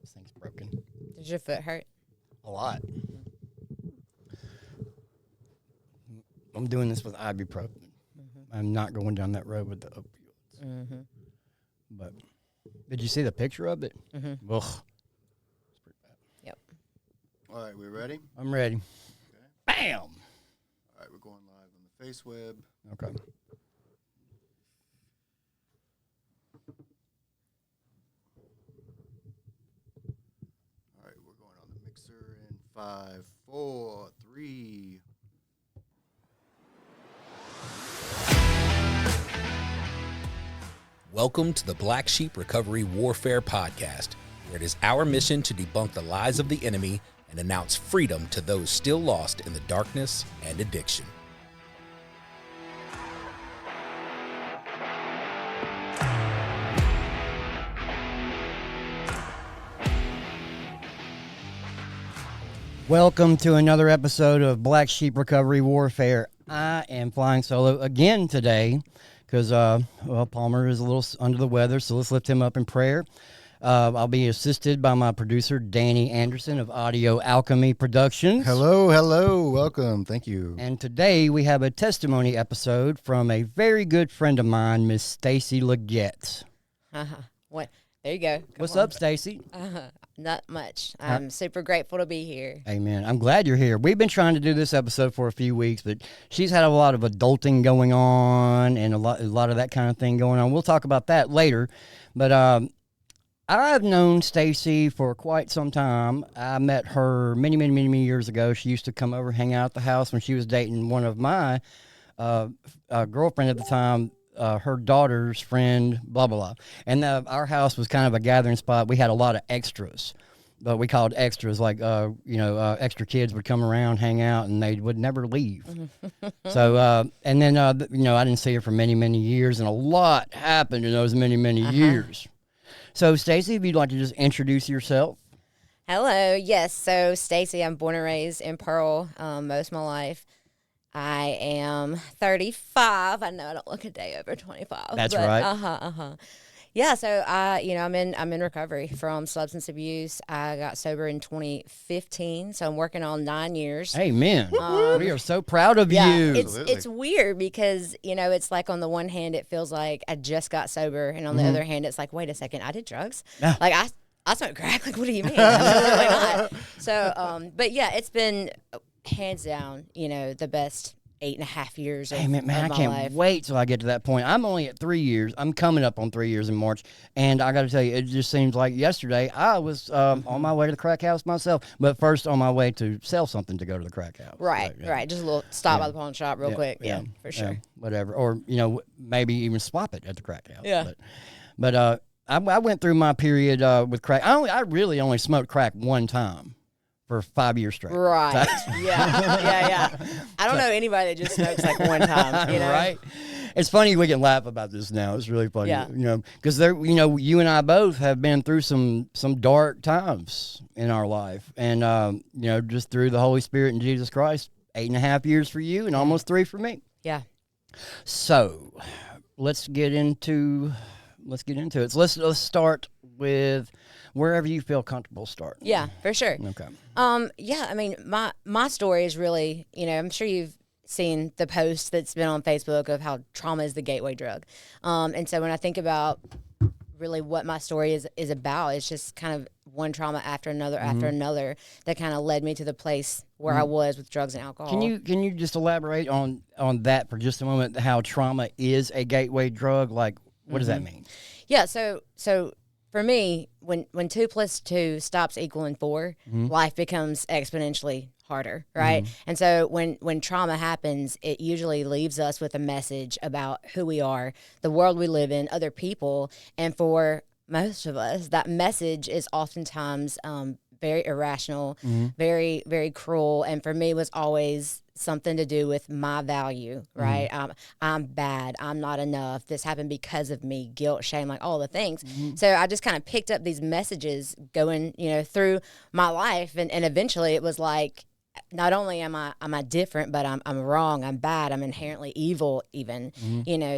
This thing's broken. Does your foot hurt? A lot. I'm doing this with ibuprofen. I'm not going down that road with the opioids. But did you see the picture of it? Ugh. It's pretty bad. Yep. All right, we ready? I'm ready. Okay. Bam! All right, we're going live on the face web. Okay. All right, we're going on the mixer in 5, 4, 3. Welcome to the Black Sheep Recovery Warfare Podcast, where it is our mission to debunk the lies of the enemy and announce freedom to those still lost in the darkness and addiction. Welcome to another episode of Black Sheep Recovery Warfare. I am flying solo again today because, Palmer is a little under the weather, so let's lift him up in prayer. I'll be assisted by my producer, Danny Anderson of Audio Alchemy Productions. Hello, welcome, thank you. And today we have a testimony episode from a very good friend of mine, Miss Stacy Leggett. What? There you go. What's up, Stacy? Not much. I'm super grateful to be here. Amen. I'm glad you're here. We've been trying to do this episode for a few weeks, but she's had a lot of adulting going on and a lot of that kind of thing going on. We'll talk about that later. But I've known Stacy for quite some time. I met her many years ago. She used to come over, hang out at the house when she was dating one of my girlfriend at the time. Her daughter's friend, blah, blah, blah. And our house was kind of a gathering spot. We had a lot of extras, but we called extras like, extra kids would come around, hang out, and they would never leave. So, and then, I didn't see her for many years, and a lot happened in those many years. So, Stacy, if you'd like to just introduce yourself. Hello. Yes. So, Stacy, I'm born and raised in Pearl most of my life. I am 35. I know I don't look a day over 25. That's right. Yeah, so I'm in recovery from substance abuse. I got sober in 2015, so I'm working on 9 years. Amen. We are so proud of you. It's weird because, it's like on the one hand it feels like I just got sober, and on the other hand it's like, wait a second, I did drugs? Like I smoked crack? Like, what do you mean? Absolutely not. So, but yeah, it's been hands down, the best 8.5 years of, man, of I my can't life. wait till I get to that point. I'm only at 3 years. I'm coming up on 3 years in March, and I got to tell you, it just seems like yesterday I was on my way to the crack house myself, but first on my way to sell something to go to the crack house. Right. Just a little stop by the pawn shop real quick. Yeah, for sure. Yeah, whatever. Or, maybe even swap it at the crack house. Yeah. But I went through my period with crack. I really only smoked crack one time for 5 years straight. Right. Yeah. I don't know anybody that just smokes like one time, Right. It's funny we can laugh about this now. It's really funny. Yeah. Because you and I both have been through some dark times in our life. And, just through the Holy Spirit and Jesus Christ, 8.5 years for you and almost 3 for me. Yeah. So let's get into it. So let's start with wherever you feel comfortable starting. Yeah, for sure. Okay. I mean, my story is really, I'm sure you've seen the post that's been on Facebook of how trauma is the gateway drug. And so when I think about really what my story is about, it's just kind of one trauma after another that kind of led me to the place where I was with drugs and alcohol. Can you just elaborate on that for just a moment, how trauma is a gateway drug? Like, what does that mean? Yeah, so for me, when 2 + 2 stops equaling 4, life becomes exponentially harder, right? And so when trauma happens, it usually leaves us with a message about who we are, the world we live in, other people, and for most of us, that message is oftentimes very irrational, very, very cruel, and for me was always something to do with my value, right? I'm bad. I'm not enough. This happened because of me. Guilt, shame, like all the things. So I just kind of picked up these messages going, through my life, and eventually it was like, not only am I different, but I'm wrong. I'm bad. I'm inherently evil, even.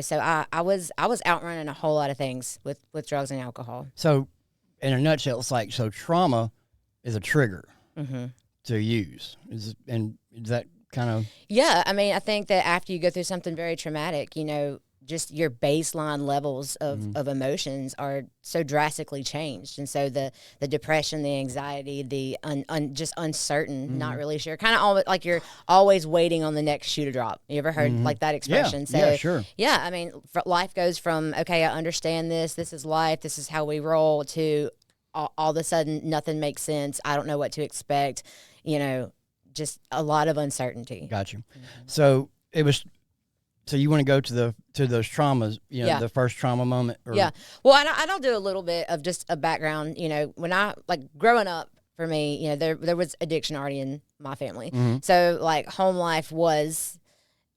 So I was outrunning a whole lot of things with drugs and alcohol. So in a nutshell, it's like, so trauma is a trigger Mm-hmm. to use. Is that kind of... Yeah, I mean, I think that after you go through something very traumatic, just your baseline levels of emotions are so drastically changed. And so the depression, the anxiety, the just uncertain, not really sure, kind of always like you're always waiting on the next shoe to drop. You ever heard like that expression? Yeah, sure. Yeah, I mean, life goes from, okay, I understand this is life, this is how we roll, to all of a sudden nothing makes sense. I don't know what to expect, just a lot of uncertainty. Got you. So it was... So you want to go to those traumas, the first trauma moment? Yeah. Well, I'll do a little bit of just a background. When I, like, growing up, for me, there was addiction already in my family. So, like, home life was,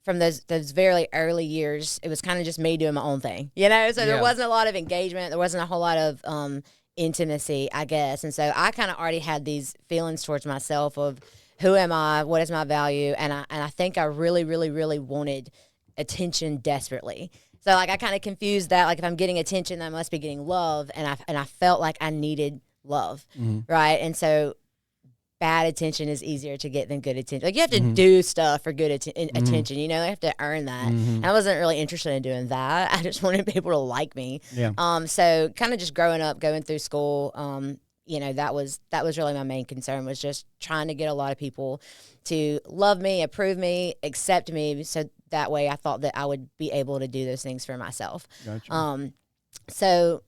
from those very early years, it was kind of just me doing my own thing, So there wasn't a lot of engagement. There wasn't a whole lot of intimacy, I guess. And so I kind of already had these feelings towards myself of, who am I? What is my value? And I think I really, really, really wanted attention desperately. So, like, I kind of confused that. Like, if I'm getting attention, I must be getting love, and I felt like I needed love, right? And so, bad attention is easier to get than good attention. Like, you have to do stuff for good attention. You have to earn that. And I wasn't really interested in doing that. I just wanted people to like me. Yeah. So, kind of just growing up, going through school, that was really my main concern, was just trying to get a lot of people to love me, approve me, accept me, so that way I thought that I would be able to do those things for myself. Gotcha. So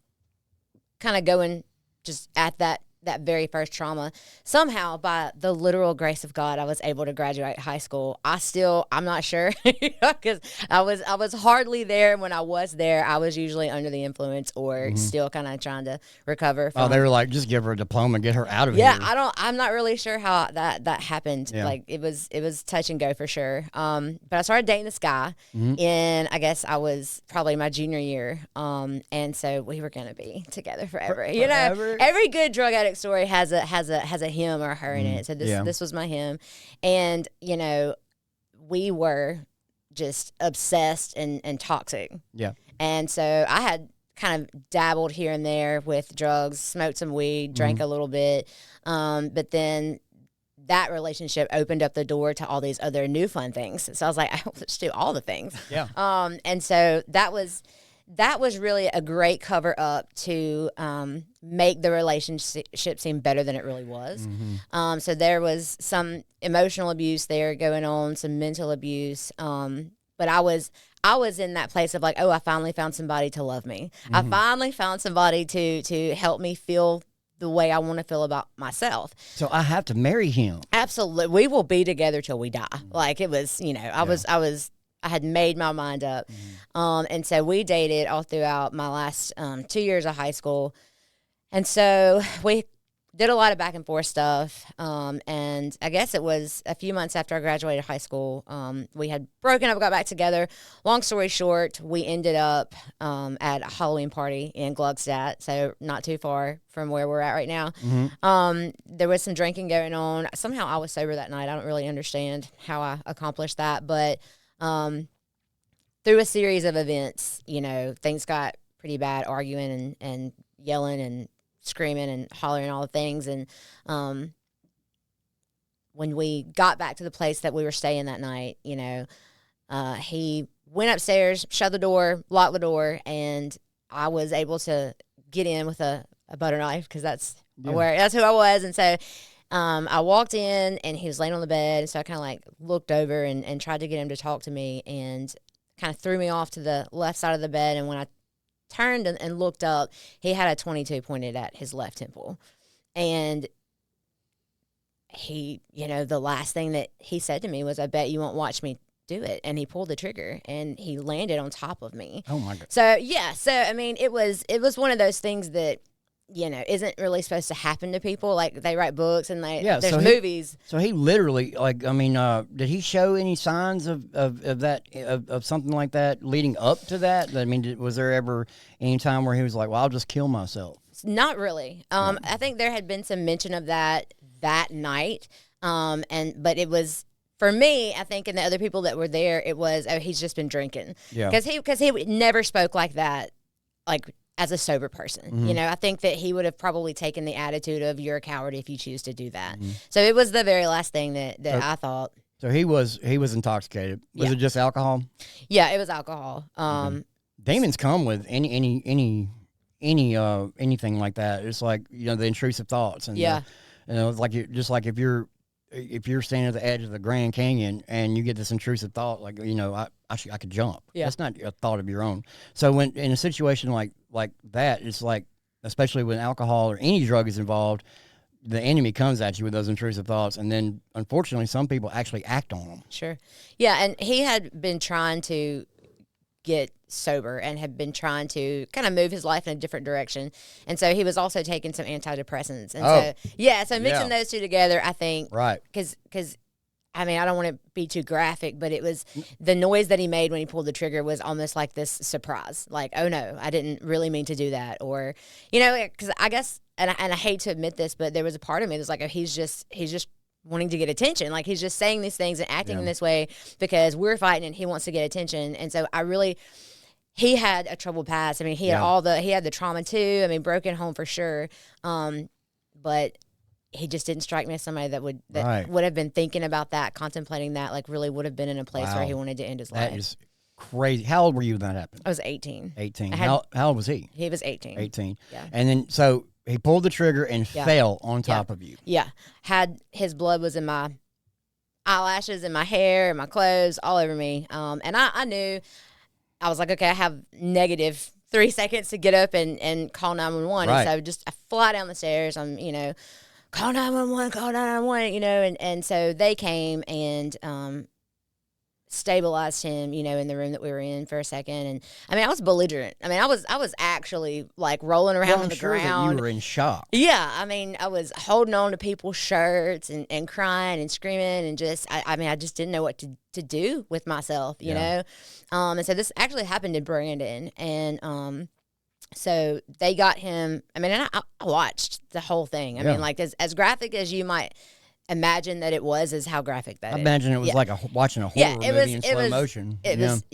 kind of going just at that very first trauma, somehow by the literal grace of God, I was able to graduate high school. I'm not sure, because I was hardly there. When I was there, I was usually under the influence or still kind of trying to recover from. Oh, they were like, just give her a diploma and get her out of here. Yeah, I'm not really sure how that happened. Yeah. Like, it was touch and go for sure. But I started dating this guy in, I guess I was probably my junior year. And so we were gonna be together forever. Forever? Every good drug addict story has a him or her in it. So this was my him, and we were just obsessed and toxic. Yeah. And so I had kind of dabbled here and there with drugs, smoked some weed, drank a little bit, but then that relationship opened up the door to all these other new fun things. So I was like, let's do all the things. Yeah. And so that was really a great cover up to make the relationship seem better than it really was. So there was some emotional abuse there going on, some mental abuse. But I was in that place of like, I finally found somebody to love me. I finally found somebody to help me feel the way I want to feel about myself. So I have to marry him. Absolutely. We will be together till we die. Like, it was, I had made my mind up. And so we dated all throughout my last 2 years of high school. And so we did a lot of back and forth stuff. And I guess it was a few months after I graduated high school, we had broken up, got back together. Long story short, we ended up at a Halloween party in Gluckstadt, so not too far from where we're at right now. There was some drinking going on. Somehow I was sober that night. I don't really understand how I accomplished that, but through a series of events, things got pretty bad, arguing and yelling and screaming and hollering, all the things. And when we got back to the place that we were staying that night, he went upstairs, shut the door, locked the door, and I was able to get in with a butter knife, because that's who I was. And so I walked in, and he was laying on the bed, and so I kind of like looked over and tried to get him to talk to me, and kind of threw me off to the left side of the bed. And when I turned and looked up, he had a .22 pointed at his left temple. And he, the last thing that he said to me was, "I bet you won't watch me do it." And he pulled the trigger, and he landed on top of me. Oh my God. So I mean, it was one of those things that, isn't really supposed to happen to people. Like, they write books and there's movies. So he literally, did he show any signs of something like that leading up to that? I mean, was there ever any time where he was like, "Well, I'll just kill myself"? Not really. I think there had been some mention of that night. But it was, for me, I think, and the other people that were there, it was, he's just been drinking. Yeah. Because he never spoke like that, like, as a sober person. You know, I think that he would have probably taken the attitude of you're a coward if you choose to do that. So it was the very last thing that I thought. So he was intoxicated. Was it just alcohol? Yeah, it was alcohol. Demons come with anything like that. It's like, you know, the intrusive thoughts and you know, it's like if you're standing at the edge of the Grand Canyon and you get this intrusive thought, like, you know, I could jump. Yeah. That's not a thought of your own. So when in a situation like that, it's like, especially when alcohol or any drug is involved, the enemy comes at you with those intrusive thoughts, and then unfortunately some people actually act on them. Sure. Yeah, and he had been trying to get sober and had been trying to kind of move his life in a different direction. And so he was also taking some antidepressants. And so mixing those two together, I think, right. Because I mean, I don't want to be too graphic, but it was the noise that he made when he pulled the trigger was almost like this surprise. Like, oh no, I didn't really mean to do that. Or, you know, because I guess, and I hate to admit this, but there was a part of me that's like, oh, he's just wanting to get attention. Like, he's just saying these things and acting in this way because we're fighting and he wants to get attention. And so he had a troubled past. I mean, he had the trauma too. I mean, broken home for sure. But he just didn't strike me as somebody that would have been thinking about that, contemplating that, like really would have been in a place where he wanted to end his life. That is crazy. How old were you when that happened? I was 18. 18. How old was he? He was 18. 18. Yeah. And then, so he pulled the trigger and fell on top of you. Yeah. His blood was in my eyelashes, in my hair, in my clothes, all over me. And I knew, I was like, okay, I have negative 3 seconds to get up and call 911. Right. And so I fly down the stairs. I'm, you know, call 911, call 911, you know, and so they came and stabilized him, you know, in the room that we were in for a second. And I mean, I was belligerent. I mean, I was actually like rolling around on the ground. That you were in shock. Yeah, I mean, I was holding on to people's shirts and crying and screaming and just, I mean, I just didn't know what to do with myself, you know. And so this actually happened in Brandon, and so they got him. I mean, and I watched the whole thing. I mean, like as graphic as you might imagine that it was, is how graphic that is. I imagine it was like watching a horror movie in slow motion. It was.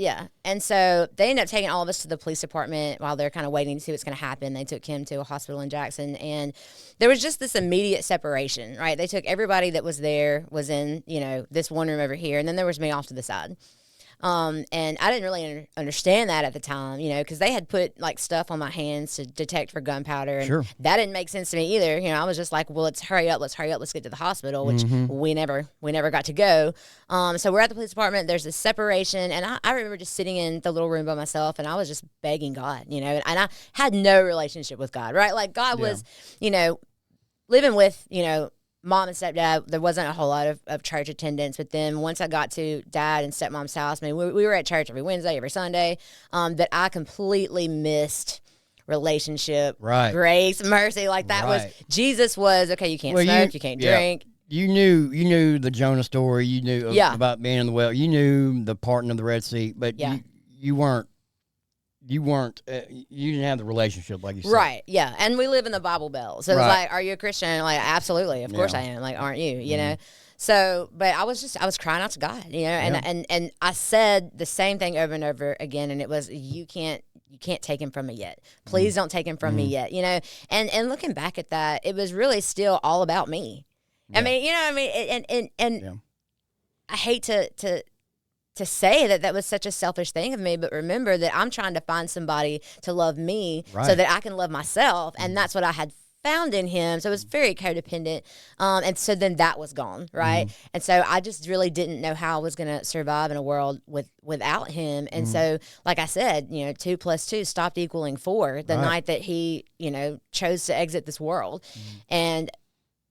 And so they ended up taking all of us to the police department while they're kind of waiting to see what's going to happen. They took him to a hospital in Jackson, and there was just this immediate separation, right? They took everybody that was there, was in, you know, this one room over here, and then there was me off to the side. And I didn't really understand that at the time, you know, because they had put like stuff on my hands to detect for gunpowder, and that didn't make sense to me either. You know, I was just like, well, let's hurry up, let's get to the hospital, which we never got to go. So we're at the police department. There's this separation, and I remember just sitting in the little room by myself, and I was just begging God, you know, and I had no relationship with God, right? Like God was, you know, living with, you know, mom and stepdad. There wasn't a whole lot of church attendance with them. Once I got to dad and stepmom's house, I mean, we were at church every Wednesday, every Sunday, that I completely missed relationship, grace, mercy. Like that was, Jesus was, okay, you can't smoke, you can't drink. You knew the Jonah story. You knew about being in the well. You knew the parting of the Red Sea, but you didn't have the relationship like you said. Right, yeah. And we live in the Bible Belt. So it's like, are you a Christian? Like, absolutely. Of course I am. Like, aren't you? You know? So, but I was crying out to God, you know, and I said the same thing over and over again, and it was, you can't take him from me yet. Please don't take him from me yet, you know? And looking back at that, it was really still all about me. I mean, you know what I mean? And I hate to say that was such a selfish thing of me, but remember that I'm trying to find somebody to love me so that I can love myself, and that's what I had found in him. So it was very codependent, and so then that was gone, right? And so I just really didn't know how I was going to survive in a world without him. And so, like I said, you know, 2 + 2 stopped equaling 4 the night that he, you know, chose to exit this world. And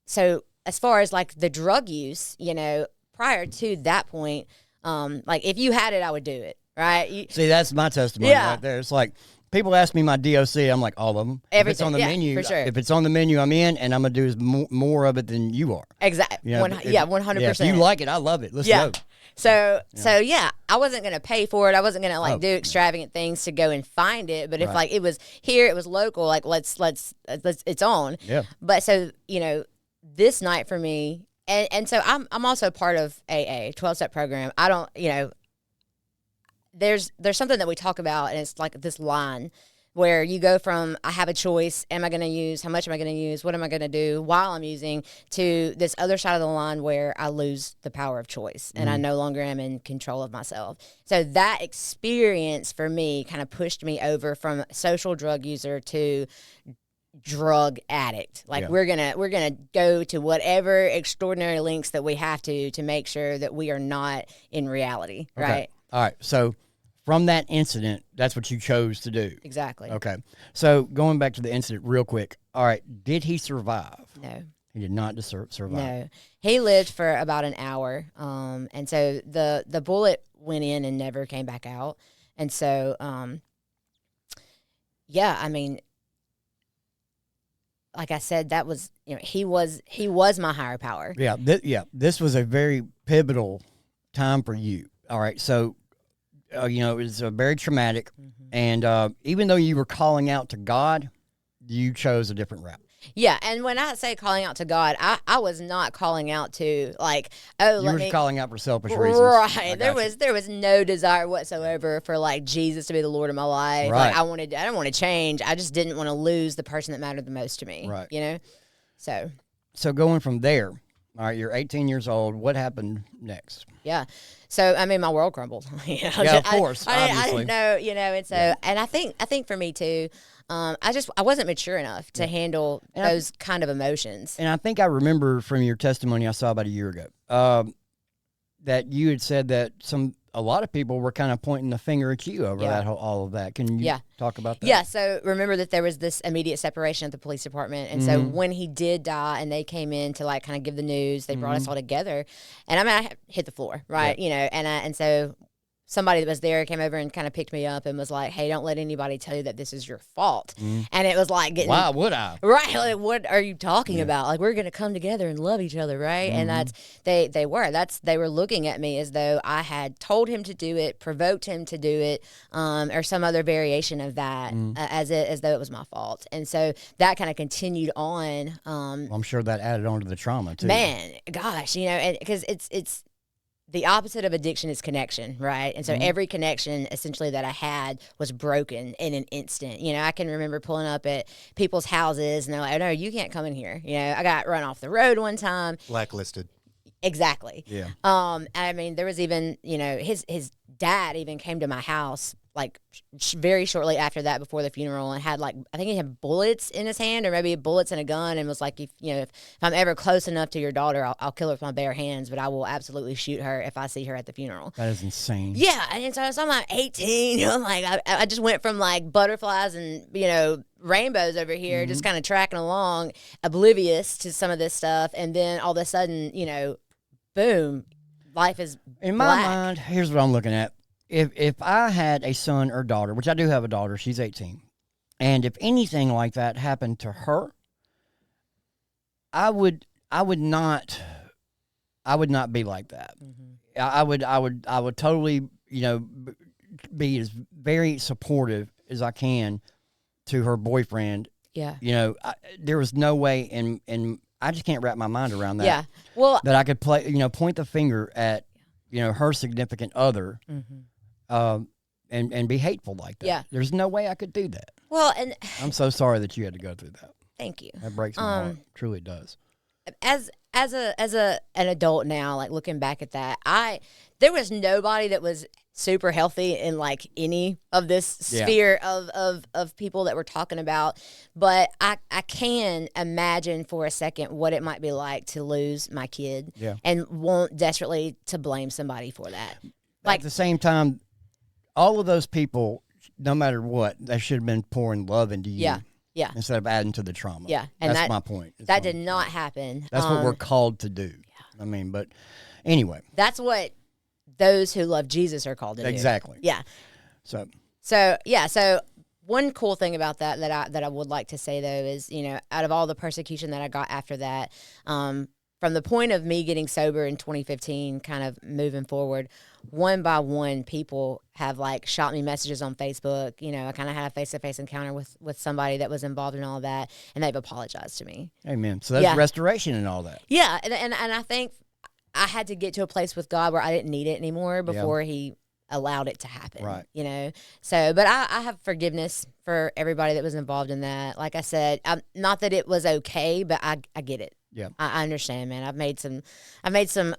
so as far as like the drug use, you know, prior to that point, like if you had it, I would do it, right? See, that's my testimony right there. It's like people ask me my DOC, I'm like, all of them. Everything. If it's on the menu, for sure. If it's on the menu, I'm in, and I'm gonna do more of it than you are. Exactly. You know, 100%. If you like it, I love it. Let's go. So I wasn't gonna pay for it. I wasn't gonna do extravagant things to go and find it. But if like it was here, it was local. Like let's it's on. Yeah. But so you know, this night for me. And so I'm also part of AA, 12-step program. I don't, you know, there's something that we talk about, and it's like this line where you go from I have a choice, am I going to use, how much am I going to use, what am I going to do while I'm using, to this other side of the line where I lose the power of choice and I no longer am in control of myself. So that experience for me kind of pushed me over from social drug user to drug addict. Like we're gonna go to whatever extraordinary lengths that we have to make sure that we are not in reality, right? Okay. All right. So from that incident, that's what you chose to do. Exactly. Okay. So going back to the incident real quick. All right. Did he survive? No. He did not survive. No. He lived for about an hour. And so the bullet went in and never came back out. And so, yeah, I mean, like I said, that was, he was my higher power. Yeah. This was a very pivotal time for you. All right. So, it was very traumatic. And even though you were calling out to God, you chose a different route. Yeah, and when I say calling out to God, I was not calling out to like, oh, you were calling out for selfish reasons. Right. There was no desire whatsoever for like Jesus to be the Lord of my life. Right. Like I didn't want to change. I just didn't want to lose the person that mattered the most to me. Right. So going from there, all right, you're 18 years old. What happened next? Yeah. So I mean, my world crumbled. Yeah, of course. I obviously. didn't know, and so and I think for me too, I wasn't mature enough to handle those kind of emotions. And I think I remember from your testimony I saw about a year ago that you had said that a lot of people were kind of pointing the finger at you over all of that. Can you talk about that? Yeah. So remember that there was this immediate separation at the police department, and so when he did die, and they came in to like kind of give the news, they brought us all together, and I mean I hit the floor, right? And so somebody that was there came over and kind of picked me up and was like, hey, don't let anybody tell you that this is your fault. And it was like getting... Why would I? Right. Like, what are you talking about? Like, we're going to come together and love each other, right? And they were looking at me as though I had told him to do it, provoked him to do it, or some other variation of that, as though it was my fault. And so that kind of continued on. Well, I'm sure that added on to the trauma, too. Man, gosh, because it's the opposite of addiction is connection, right? And so every connection essentially that I had was broken in an instant. I can remember pulling up at people's houses and they're like, oh, no, you can't come in here. I got run off the road one time. Blacklisted. Exactly. Yeah. I mean, there was even, his dad even came to my house like very shortly after that, before the funeral, and had like, I think he had bullets in his hand, or maybe bullets and a gun, and was like, if I'm ever close enough to your daughter, I'll kill her with my bare hands, but I will absolutely shoot her if I see her at the funeral. That is insane. Yeah, and so I'm like 18, I'm like, I just went from like butterflies and rainbows over here, just kind of tracking along, oblivious to some of this stuff, and then all of a sudden, boom, life is in my mind. Here's what I'm looking at. If I had a son or daughter, which I do have a daughter, she's 18, and if anything like that happened to her, I would not be like that. I would totally, be as very supportive as I can to her boyfriend. Yeah. There was no way, and I just can't wrap my mind around that. Yeah. Well, that I could point the finger at, her significant other. And be hateful like that. Yeah. There's no way I could do that. Well, and I'm so sorry that you had to go through that. Thank you. That breaks my heart. Truly does. As an adult now, like looking back at that, there was nobody that was super healthy in like any of this sphere of people that we're talking about. But I can imagine for a second what it might be like to lose my kid and want desperately to blame somebody for that. Like, at the same time, all of those people, no matter what, they should have been pouring love into you. Yeah. Instead of adding to the trauma. Yeah. And that's my point. That did not happen. That's what we're called to do. Yeah. I mean, but anyway. That's what those who love Jesus are called to do. Exactly. Yeah. So one cool thing about that I would like to say, though, is, out of all the persecution that I got after that, from the point of me getting sober in 2015, kind of moving forward, one by one, people have like shot me messages on Facebook. I kind of had a face-to-face encounter with somebody that was involved in all of that, and they've apologized to me. Amen. So that's restoration and all that. Yeah, and I think I had to get to a place with God where I didn't need it anymore before He allowed it to happen. Right. You know? So, but I have forgiveness for everybody that was involved in that. Like I said, not that it was okay, but I get it. Yeah. I understand, man. I've made some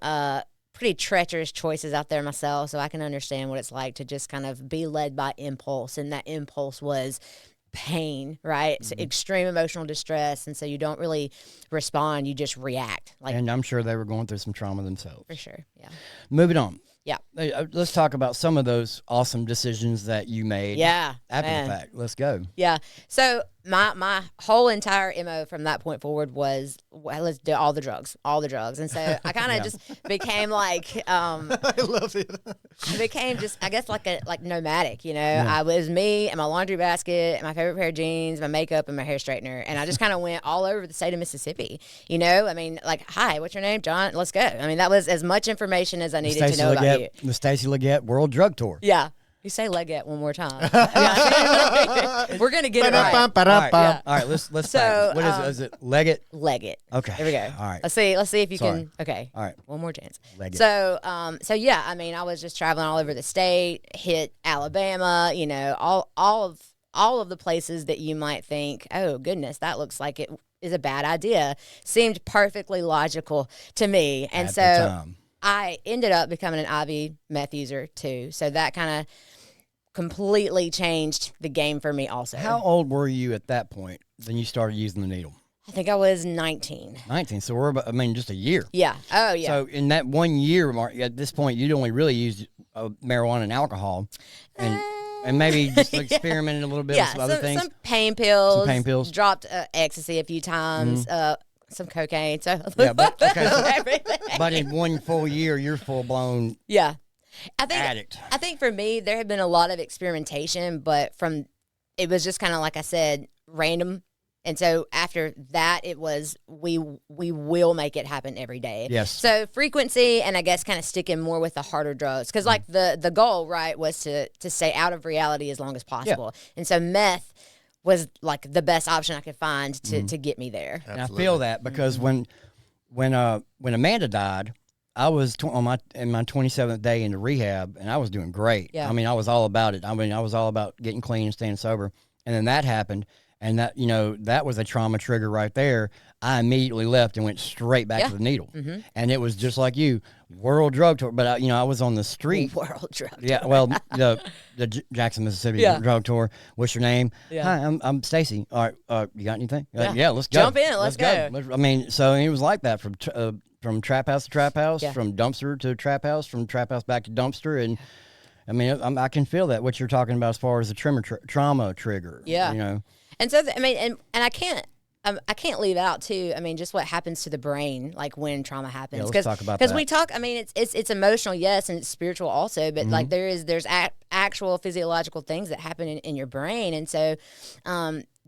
pretty treacherous choices out there myself, so I can understand what it's like to just kind of be led by impulse, and that impulse was pain, right? It's extreme emotional distress, and so you don't really respond, you just react. Like, And I'm sure they were going through some trauma themselves. for sure, yeah. Moving on. Yeah. Let's talk about some of those awesome decisions that you made Yeah, after man. the fact. Let's go. Yeah. So my whole entire MO from that point forward was, well, let's do all the drugs. And so I kind of just became like, I love it. I became just, I guess, like nomadic, you know. I was me and my laundry basket and my favorite pair of jeans, my makeup, and my hair straightener, and I just kind of went all over the state of Mississippi, you know. I mean, like, hi, what's your name, John? Let's go. I mean, that was as much information as I needed to know about you. The Stacy Leggett World Drug Tour. Yeah. You say Leggett one more time. We're gonna get it right. All right, let's So, practice. What is it? Is it Leggett? Leggett. Okay. Here we go. All right. Let's see if you Sorry. can. Okay. All right. One more chance. Leggett. So yeah, I mean, I was just traveling all over the state, hit Alabama, you know, all of the places that you might think, oh goodness, that looks like it is a bad idea, seemed perfectly logical to me, and At so the time. I ended up becoming an IV meth user too. So that kind of completely changed the game for me also. How old were you at that point when you started using the needle? I think I was 19. 19. So we're about, just a year. Yeah. Oh, yeah. So in that 1 year mark, at this point, you'd only really used marijuana and alcohol, and maybe just experimented a little bit with some other things. Some pain pills. Some pain pills. Dropped ecstasy a few times. Some cocaine. So Yeah, but okay. everything. But in 1 full year, you're full blown Yeah. addict. I think for me, there had been a lot of experimentation, but it was just kind of, like I said, random. And so after that, it was, we will make it happen every day. Yes. So frequency, and I guess kind of sticking more with the harder drugs. Because like the goal, right, was to stay out of reality as long as possible. Yeah. And so meth was like the best option I could find to get me there. And I feel that because when Amanda died, I was in my 27th day into rehab, and I was doing great. Yeah. I mean, I was all about it. I mean, I was all about getting clean and staying sober. And then that happened, and that, that was a trauma trigger right there. I immediately left and went straight back to the needle. Mm-hmm. And it was just like you, World Drug Tour. But, I was on the street. World Drug Tour. Yeah, well, the Jackson, Mississippi Drug Tour. What's your name? Yeah. Hi, I'm Stacy. All right, you got anything? Yeah, let's go. Jump in, let's go. I mean, so it was like that from trap house to trap house, from dumpster to trap house, from trap house back to dumpster. And, I mean, I can feel that, what you're talking about as far as the trauma trigger. Yeah. And so, and I can't leave out too. I mean, just what happens to the brain, like when trauma happens. Yeah, let's talk about that. Because we talk. I mean, it's emotional, yes, and it's spiritual also. But like there's actual physiological things that happen in your brain, and so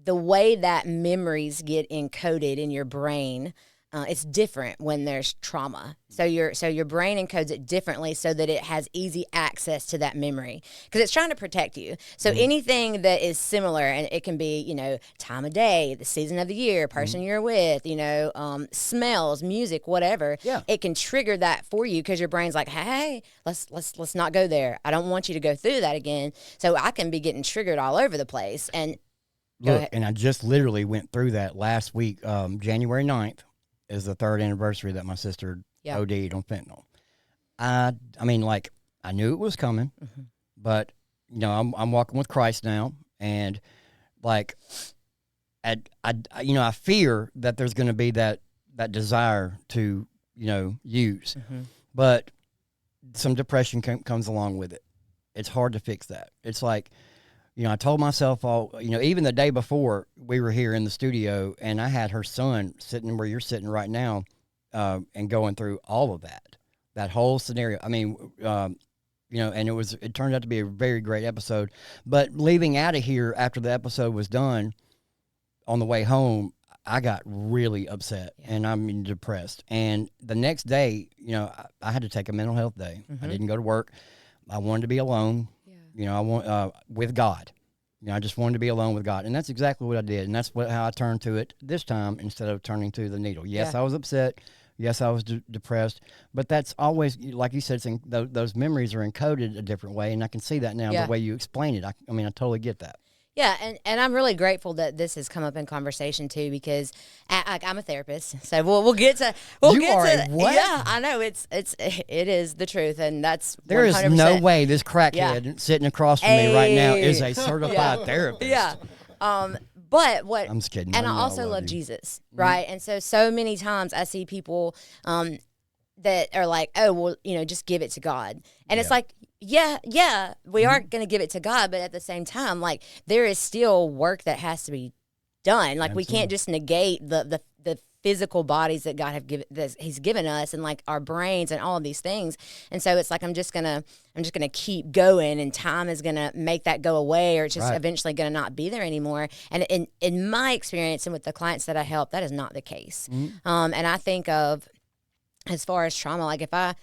the way that memories get encoded in your brain. It's different when there's trauma. So your brain encodes it differently so that it has easy access to that memory because it's trying to protect you. So anything that is similar, and it can be, time of day, the season of the year, person you're with, smells, music, whatever. Yeah. It can trigger that for you because your brain's like, hey, let's not go there. I don't want you to go through that again. So I can be getting triggered all over the place. And look, and I just literally went through that last week, January 9th. Is the 3rd anniversary that my sister OD'd on fentanyl. I mean, like, I knew it was coming, but, I'm walking with Christ now, and, like, I fear that there's going to be that desire to, use. But some depression comes along with it. It's hard to fix that. It's like, I told myself even the day before we were here in the studio, and I had her son sitting where you're sitting right now, and going through all of that whole scenario. I mean, and it turned out to be a very great episode. But leaving out of here after the episode was done, on the way home, I got really upset and I'm depressed. And the next day, I had to take a mental health day. I didn't go to work. I wanted to be alone. I want with God. I just wanted to be alone with God, and that's exactly what I did, and that's how I turned to it this time instead of turning to the needle. Yes, I was upset, Yes, I was depressed, but that's always, like you said, those memories are encoded a different way, and I can see that now the way you explain it. I mean, I totally get that. Yeah, and I'm really grateful that this has come up in conversation too, because I'm a therapist, so we'll get to What? Yeah, I know it is the truth, and that's there 100%. is no way this crackhead sitting across from me right now is a certified therapist. Yeah, but what I'm just kidding. and I also love Jesus, right? And so many times I see people that are like, oh, well, just give it to God, and it's like. Yeah, we aren't going to give it to God, but at the same time, like, there is still work that has to be done. Like, we can't just negate the physical bodies that God He's given us, and like our brains and all of these things. And so it's like I'm just gonna keep going, and time is gonna make that go away, or it's just eventually gonna not be there anymore. And in my experience and with the clients that I help, that is not the case. And I think of, as far as trauma, like if I,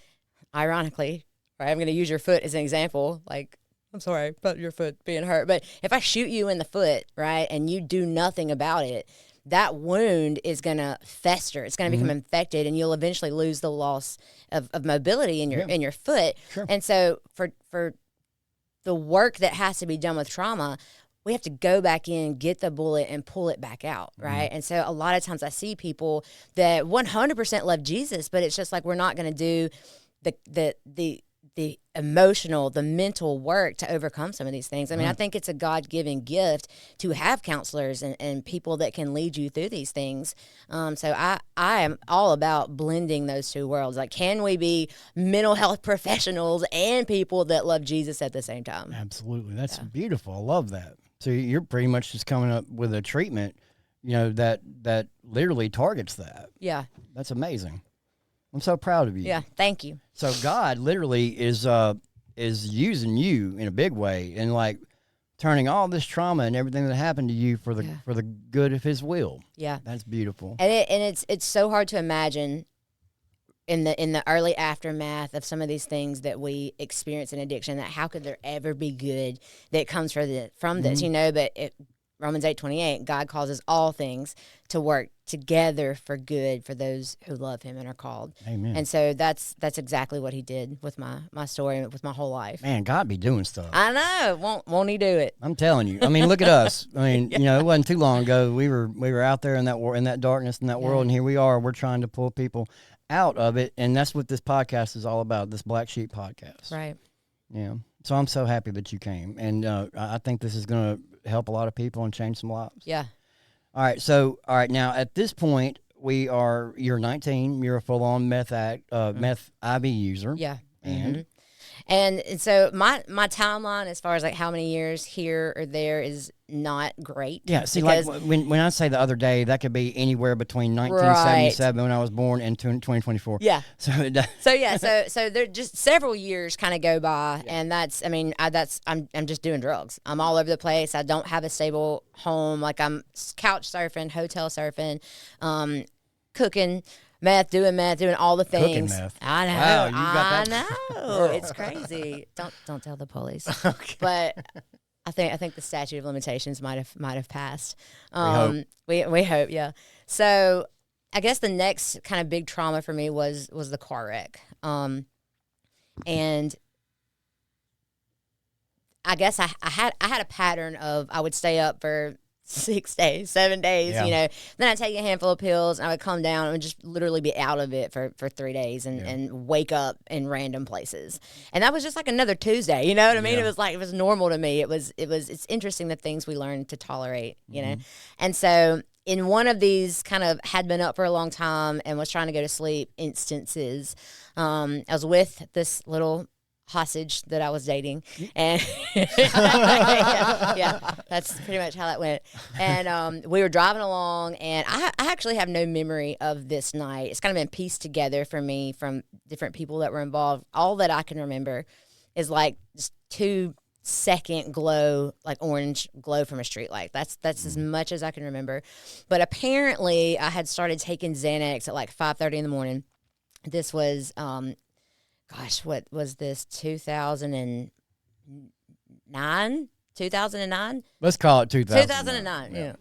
ironically. Right, I'm going to use your foot as an example. Like, I'm sorry about your foot being hurt, but if I shoot you in the foot, right, and you do nothing about it, that wound is going to fester. It's going to become infected, and you'll eventually lose the loss of mobility in your foot. Sure. And so for the work that has to be done with trauma, we have to go back in, get the bullet, and pull it back out, right? And so a lot of times I see people that 100% love Jesus, but it's just like we're not going to do the emotional, the mental work to overcome some of these things. I mean, I think it's a God-given gift to have counselors and people that can lead you through these things. So I am all about blending those two worlds. Like, can we be mental health professionals and people that love Jesus at the same time? Absolutely. That's beautiful. I love that. So you're pretty much just coming up with a treatment, that literally targets that. Yeah. That's amazing. I'm so proud of you. Yeah, thank you. So God literally is using you in a big way, and like turning all this trauma and everything that happened to you for the good of His will. Yeah, that's beautiful. And it's so hard to imagine in the early aftermath of some of these things that we experience in addiction, that how could there ever be good that comes from this? But Romans 8:28, God causes all things to work together for good for those who love Him and are called. Amen. And so that's exactly what He did with my story and with my whole life. Man, God be doing stuff. I know. Won't He do it? I'm telling you. I mean, look at us. I mean, it wasn't too long ago. We were out there in that darkness in that world, and here we are. We're trying to pull people out of it, and that's what this podcast is all about. This Black Sheep podcast. Right. Yeah. So I'm so happy that you came, and I think this is going to help a lot of people and change some lives. Yeah. All right. Now at this point, you're 19. You're a full-on meth IV user. Yeah. And so my timeline as far as like how many years here or there is not great. Yeah, see, like when I say the other day, that could be anywhere between 1977 when I was born and 2024. Yeah. So there just several years kind of go by, and I'm just doing drugs. I'm all over the place. I don't have a stable home. Like, I'm couch surfing, hotel surfing, cooking. Doing all the things. Cooking meth. I know. Wow, you got that. I know. It's crazy. Don't tell the police. Okay. But I think the statute of limitations might have passed. We hope, yeah. So I guess the next kind of big trauma for me was the car wreck. And I guess I had a pattern of I would stay up for 6 days, 7 days, then I'd take a handful of pills, and I would come down and would just literally be out of it for 3 days and wake up in random places. And that was just like another Tuesday, you know what I mean? It was normal to me. It's interesting the things we learn to tolerate, you know? And so in one of these kind of had been up for a long time and was trying to go to sleep instances, I was with this little hostage that I was dating, and that's pretty much how that went. And we were driving along, and I actually have no memory of this night. It's kind of been pieced together for me from different people that were involved. All that I can remember is like just 2-second glow, like orange glow from a street light. That's as much as I can remember. But apparently I had started taking Xanax at like 5:30 in the morning. This was what was this, 2009? 2009? Let's call it 2009. 2009, yeah.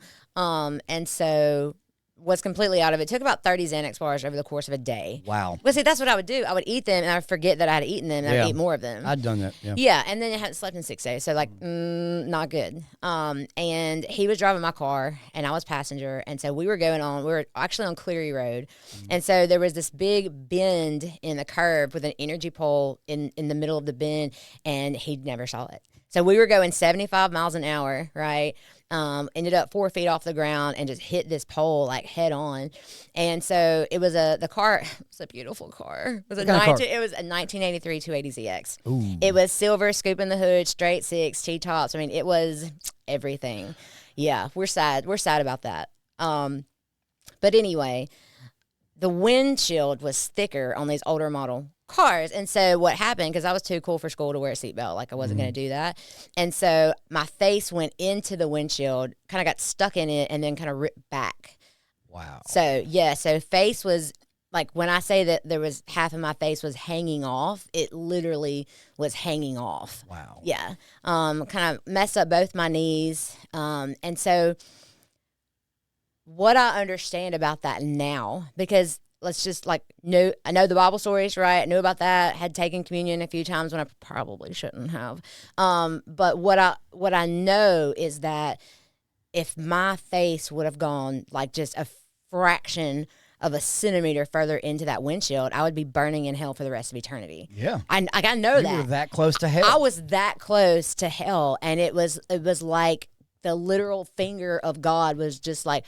And so was completely out of it. Took about 30 Xanax bars over the course of a day. Wow. Well, see, that's what I would do. I would eat them, and I would forget that I had eaten them, and I would eat more of them. I'd done that. Yeah. Yeah, and then I hadn't slept in 6 days, so like not good. And he was driving my car, and I was passenger, and so we were actually on Cleary Road, and so there was this big bend in the curb with an energy pole in the middle of the bend, and he never saw it. So we were going 75 miles an hour, right? Ended up 4 feet off the ground and just hit this pole like head on. And so it was the car. It was a beautiful car. It was a 1983 280ZX. Ooh. It was silver, scoop in the hood, straight six, T-tops. I mean, it was everything. Yeah, we're sad. We're sad about that. But anyway, the windshield was thicker on these older model cars. And so what happened, because I was too cool for school to wear a seatbelt, like I wasn't going to do that. And so my face went into the windshield, kind of got stuck in it, and then kind of ripped back. Wow. So, yeah, so face was, like when I say that there was half of my face was hanging off, it literally was hanging off. Wow. Yeah. Kind of messed up both my knees. And so what I understand about that now, because let's just I know the Bible stories, right? I knew about that. Had taken communion a few times when I probably shouldn't have. But what I know is that if my face would have gone like just a fraction of a centimeter further into that windshield, I would be burning in hell for the rest of eternity. Yeah. I know You that. were that close to hell. I was that close to hell, and it was like the literal finger of God was just like,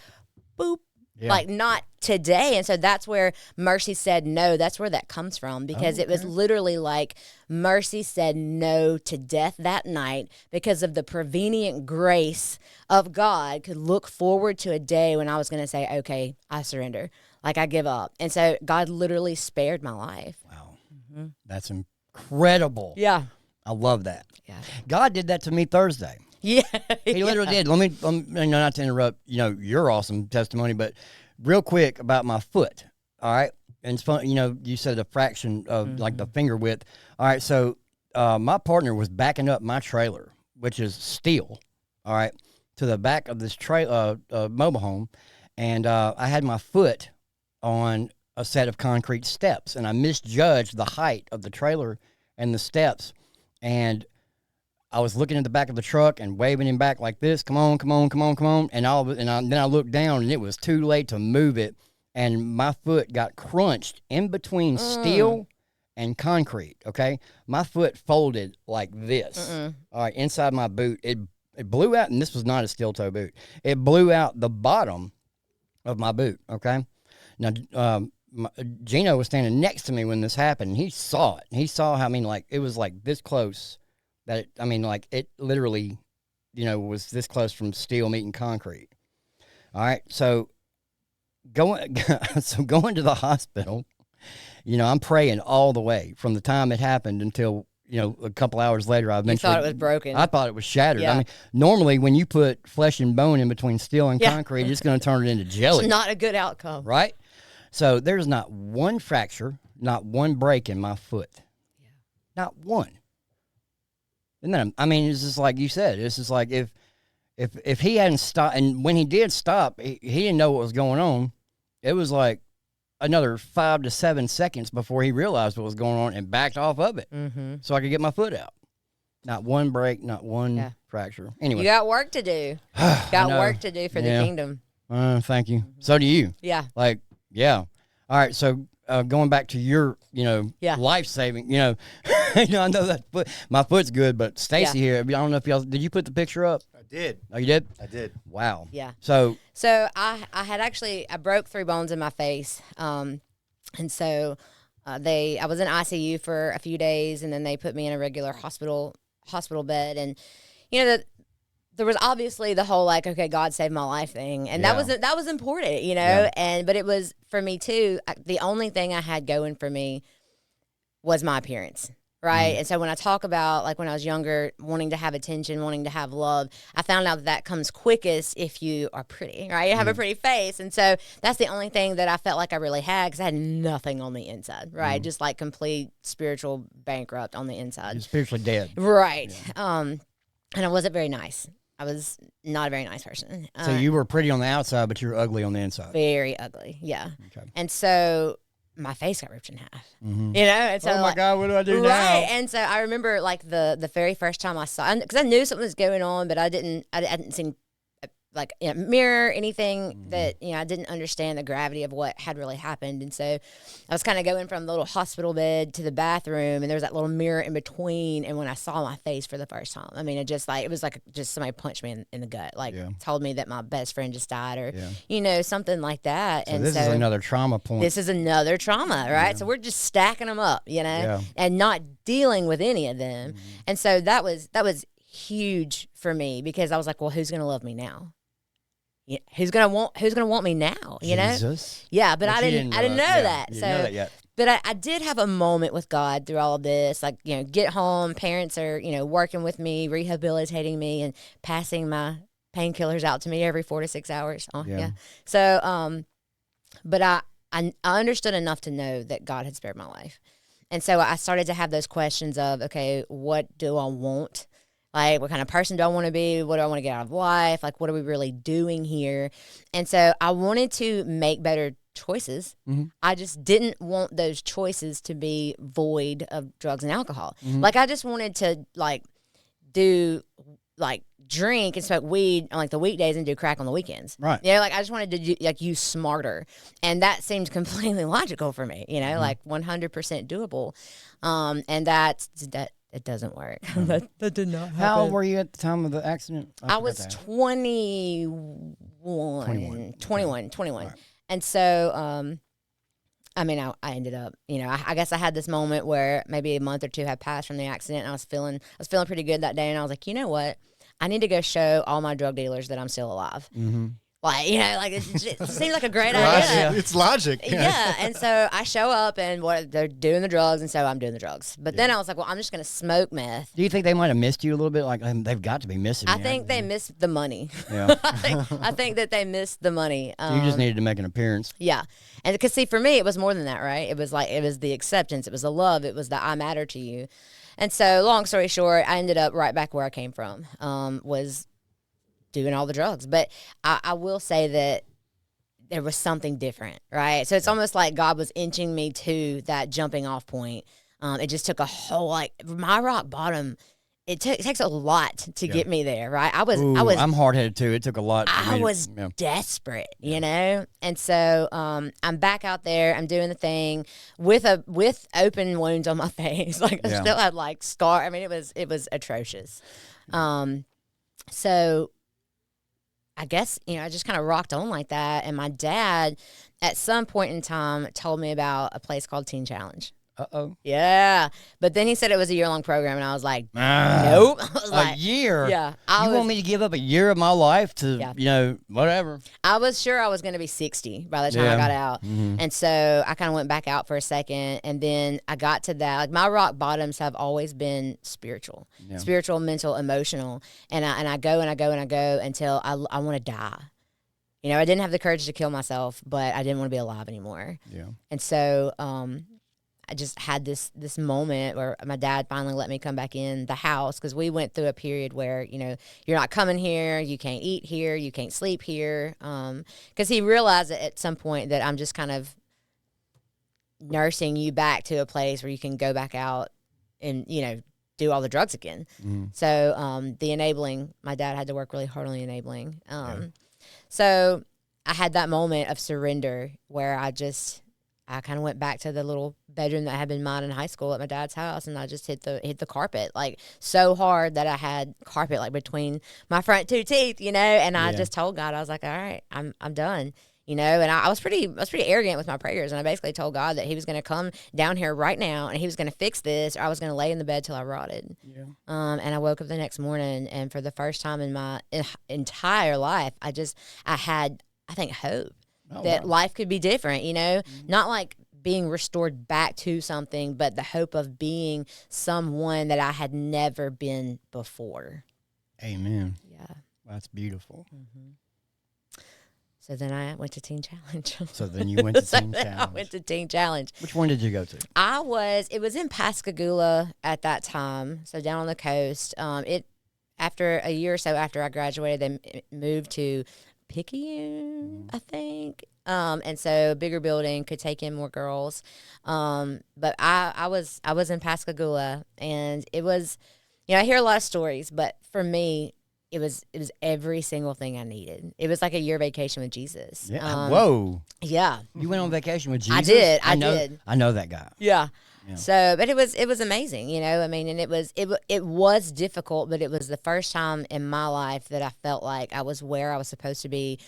boop. Yeah. Like, not today. And so that's where mercy said no. That's where that comes from, because it was literally like mercy said no to death that night because of the prevenient grace of God could look forward to a day when I was going to say, okay, I surrender. Like, I give up. And so God literally spared my life. Wow. Mm-hmm. That's incredible. Yeah. I love that. Yeah. God did that to me Thursday. Yeah. He literally did. Let me, not to interrupt, your awesome testimony, but real quick about my foot. All right. And it's fun, you said a fraction of like the finger width. All right. So my partner was backing up my trailer, which is steel. All right. To the back of this mobile home. And I had my foot on a set of concrete steps, and I misjudged the height of the trailer and the steps. And I was looking at the back of the truck and waving him back like this, come on, come on, come on, come on. And then I looked down, and it was too late to move it. And my foot got crunched in between steel and concrete, okay? My foot folded like this. All right, inside my boot. It blew out, and this was not a steel toe boot. It blew out the bottom of my boot, okay? Now, Gino was standing next to me when this happened, and he saw it. He saw how, it was like this close. That it literally, was this close from steel meeting concrete. All right, so going to the hospital, I'm praying all the way from the time it happened until a couple hours later. I thought it was broken. I thought it was shattered. Yeah. Normally when you put flesh and bone in between steel and concrete, it's going to turn it into jelly. It's not a good outcome, right? So there's not one fracture, not one break in my foot, not one. And then, it's just like you said. It's just like if he hadn't stopped, and when he did stop, he didn't know what was going on. It was like another 5 to 7 seconds before he realized what was going on and backed off of it, so I could get my foot out. Not one break, not one fracture. Anyway, you got work to do. Got work to do for the kingdom. Thank you. So do you. Yeah. All right. So going back to your, life saving, I know that my foot's good, but Stacy here, I don't know if did you put the picture up? I did. Oh, you did? I did. Wow. Yeah. So I had I broke 3 bones in my face. And so I was in ICU for a few days, and then they put me in a regular hospital bed. And, there was obviously the whole okay, God saved my life thing, and that was important, but it was for me too. The only thing I had going for me was my appearance, right? And so when I talk about when I was younger, wanting to have attention, wanting to have love, I found out that comes quickest if you are pretty, right? You have a pretty face, and so that's the only thing that I felt like I really had, because I had nothing on the inside, right? Just complete spiritual bankrupt on the inside. you're spiritually dead, right? And I wasn't very nice. I was not a very nice person. So you were pretty on the outside, but you were ugly on the inside. Very ugly, yeah. Okay. And so my face got ripped in half. Mm-hmm. You know, and so Oh my God, what do I do now? Right, and so I remember like the very first time I saw, because I knew something was going on, but I hadn't seen like a mirror, anything that, I didn't understand the gravity of what had really happened. And so I was kind of going from the little hospital bed to the bathroom, and there was that little mirror in between. And when I saw my face for the first time, I mean, it was like just somebody punched me in the gut, like told me that my best friend just died, or, something like that. So this is another trauma point. This is another trauma, right? So we're just stacking them up, and not dealing with any of them. And so that was huge for me, because I was like, well, who's going to love me now? Yeah, who's gonna want me now? Jesus. Yeah, but I didn't know that. You so, didn't know that yet. But I did have a moment with God through all of this. Like, get home, parents are working with me, rehabilitating me, and passing my painkillers out to me every 4 to 6 hours. So, but I understood enough to know that God had spared my life, and so I started to have those questions of, okay, what do I want? Like, what kind of person do I want to be? What do I want to get out of life? Like, what are we really doing here? And so I wanted to make better choices. I just didn't want those choices to be void of drugs and alcohol. Like, I just wanted to, drink and smoke weed on, the weekdays and do crack on the weekends. Right. I just wanted to, use smarter. And that seemed completely logical for me, 100% doable. And that it doesn't work. That did not happen. How old were you at the time of the accident? I was 21. 21. Right. And so, I ended up, I guess I had this moment where maybe a month or two had passed from the accident, and I was feeling pretty good that day. And I was like, you know what? I need to go show all my drug dealers that I'm still alive. It seemed like a great idea. It's logic. Yeah. And so I show up, and they're doing the drugs, and so I'm doing the drugs. But then I was like, well, I'm just going to smoke meth. Do you think they might have missed you a little bit? Like, they've got to be missing you. I think they missed the money. Yeah. I think that they missed the money. So you just needed to make an appearance. Yeah. And because, see, for me, it was more than that, right? It was the acceptance. It was the love. It was the I matter to you. And so, long story short, I ended up right back where I came from, was doing all the drugs. But I will say that there was something different, right? So it's almost like God was inching me to that jumping off point. It just took a whole, my rock bottom. It takes a lot to get me there, right? I'm hard-headed too. It took a lot. I was desperate, And so I'm back out there. I'm doing the thing with open wounds on my face. I still had scar. I mean, it was atrocious. So I guess, I just kind of rocked on like that. And my dad, at some point in time, told me about a place called Teen Challenge. Uh-oh. Yeah. But then he said it was a year-long program, and I was like, nope. I was a year? Yeah. You want me to give up a year of my life to, whatever? I was sure I was going to be 60 by the time I got out. And so I kind of went back out for a second, and then I got to that. My rock bottoms have always been spiritual, mental, emotional. And I go and I go and I go until I want to die. I didn't have the courage to kill myself, but I didn't want to be alive anymore. Yeah. And so I just had this moment where my dad finally let me come back in the house, because we went through a period where, you're not coming here, you can't eat here, you can't sleep here, because he realized at some point that I'm just kind of nursing you back to a place where you can go back out and, do all the drugs again. So the enabling, my dad had to work really hard on the enabling. So I had that moment of surrender where I kind of went back to the little bedroom that had been mine in high school at my dad's house, and I just hit the carpet so hard that I had carpet between my front two teeth, and I just told God, I was like, all right, I'm done, and I was pretty arrogant with my prayers, and I basically told God that he was going to come down here right now and he was going to fix this, or I was going to lay in the bed till I rotted. Yeah. And I woke up the next morning, and for the first time in my entire life, I had, I think, hope. That life could be different, not like being restored back to something, but the hope of being someone that I had never been before. Amen. Yeah. Well, that's beautiful. So then I went to Teen Challenge. So then you went to Teen Challenge. I went to Teen Challenge. Which one did you go to? It was in Pascagoula at that time, so down on the coast. after a year or so after I graduated, they moved to Picayune, I think. And so bigger building could take in more girls. But I was in Pascagoula, and it was, I hear a lot of stories, but for me, it was every single thing I needed. It was like a year vacation with Jesus. Yeah. Whoa. Yeah. You went on vacation with Jesus? I did. I did. I know that guy. Yeah. Yeah. So, but it was amazing, I mean, and it was difficult, but it was the first time in my life that I felt like I was where I was supposed to be,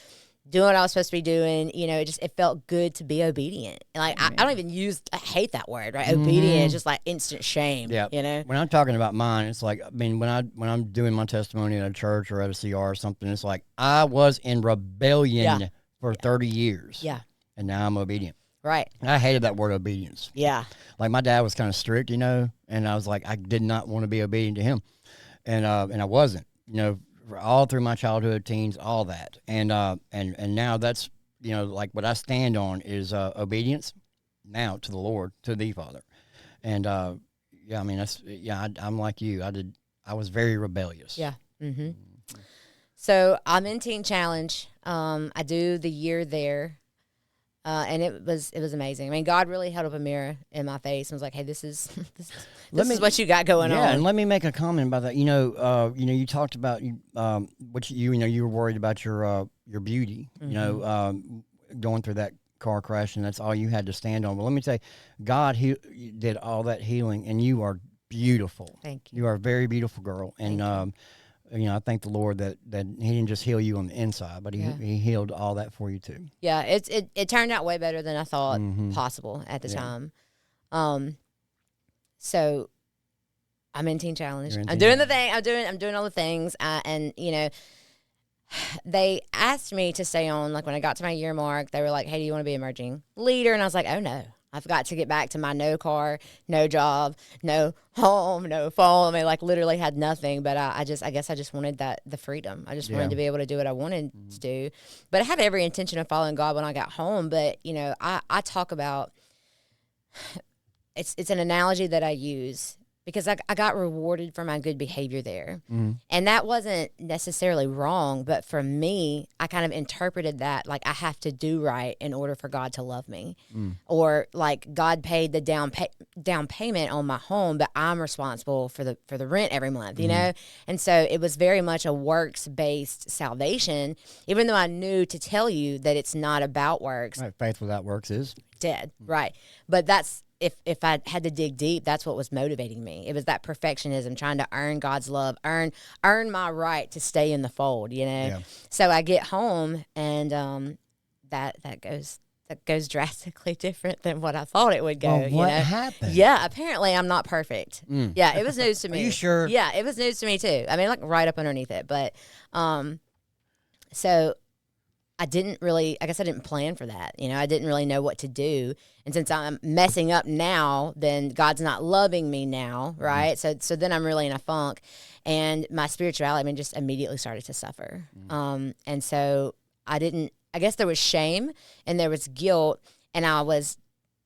doing what I was supposed to be doing. It felt good to be obedient. Like, I don't even I hate that word, right? Obedient is just like instant shame. Yeah. When I'm talking about mine, it's like, I mean, when I'm doing my testimony at a church or at a CR or something, it's like I was in rebellion for 30 years. Yeah. And now I'm obedient. Right. I hated that word obedience. Yeah. Like, my dad was kind of strict, and I was like, I did not want to be obedient to him. And I wasn't, all through my childhood, teens, all that. And now that's, like, what I stand on is obedience now to the Lord, to the Father. And I mean, I'm like you. I was very rebellious. Yeah. Mm-hmm. So I'm in Teen Challenge. I do the year there. And it was amazing. I mean, God really held up a mirror in my face and was like, "Hey, this is what you got going on." Yeah, and let me make a comment about that. You talked about what you were worried about your beauty. Going through that car crash, and that's all you had to stand on. But let me tell you, God did all that healing, and you are beautiful. Thank you. You are a very beautiful girl, and I thank the Lord that He didn't just heal you on the inside, but He healed all that for you too. Yeah, it turned out way better than I thought possible at the time. So I'm in Teen Challenge. I'm doing the thing. I'm doing all the things. And they asked me to stay on. Like, when I got to my year mark, they were like, "Hey, do you want to be emerging leader?" And I was like, "Oh no. I've got to get back to my no car, no job, no home, no phone." I mean, like, literally had nothing. But I guess I just wanted the freedom. I just wanted to be able to do what I wanted to do. But I had every intention of following God when I got home. But I talk about, it's an analogy that I use, because I got rewarded for my good behavior there. And that wasn't necessarily wrong, but for me, I kind of interpreted that like I have to do right in order for God to love me. Or like, God paid the down payment on my home, but I'm responsible for the rent every month, And so it was very much a works-based salvation, even though I knew to tell you that it's not about works. Right, faith without works is dead. Right. But that's, if I had to dig deep, that's what was motivating me. It was that perfectionism, trying to earn God's love, earn my right to stay in the fold, Yeah. So I get home, and that goes drastically different than what I thought it would go. Well, what happened? Yeah, apparently I'm not perfect. Yeah, it was news to me. Are you sure? Yeah, it was news to me too. I mean, like, right up underneath it. But so I didn't plan for that. I didn't really know what to do. And since I'm messing up now, then God's not loving me now, right? So then I'm really in a funk, and my spirituality, just immediately started to suffer. And so I guess there was shame and there was guilt, and I was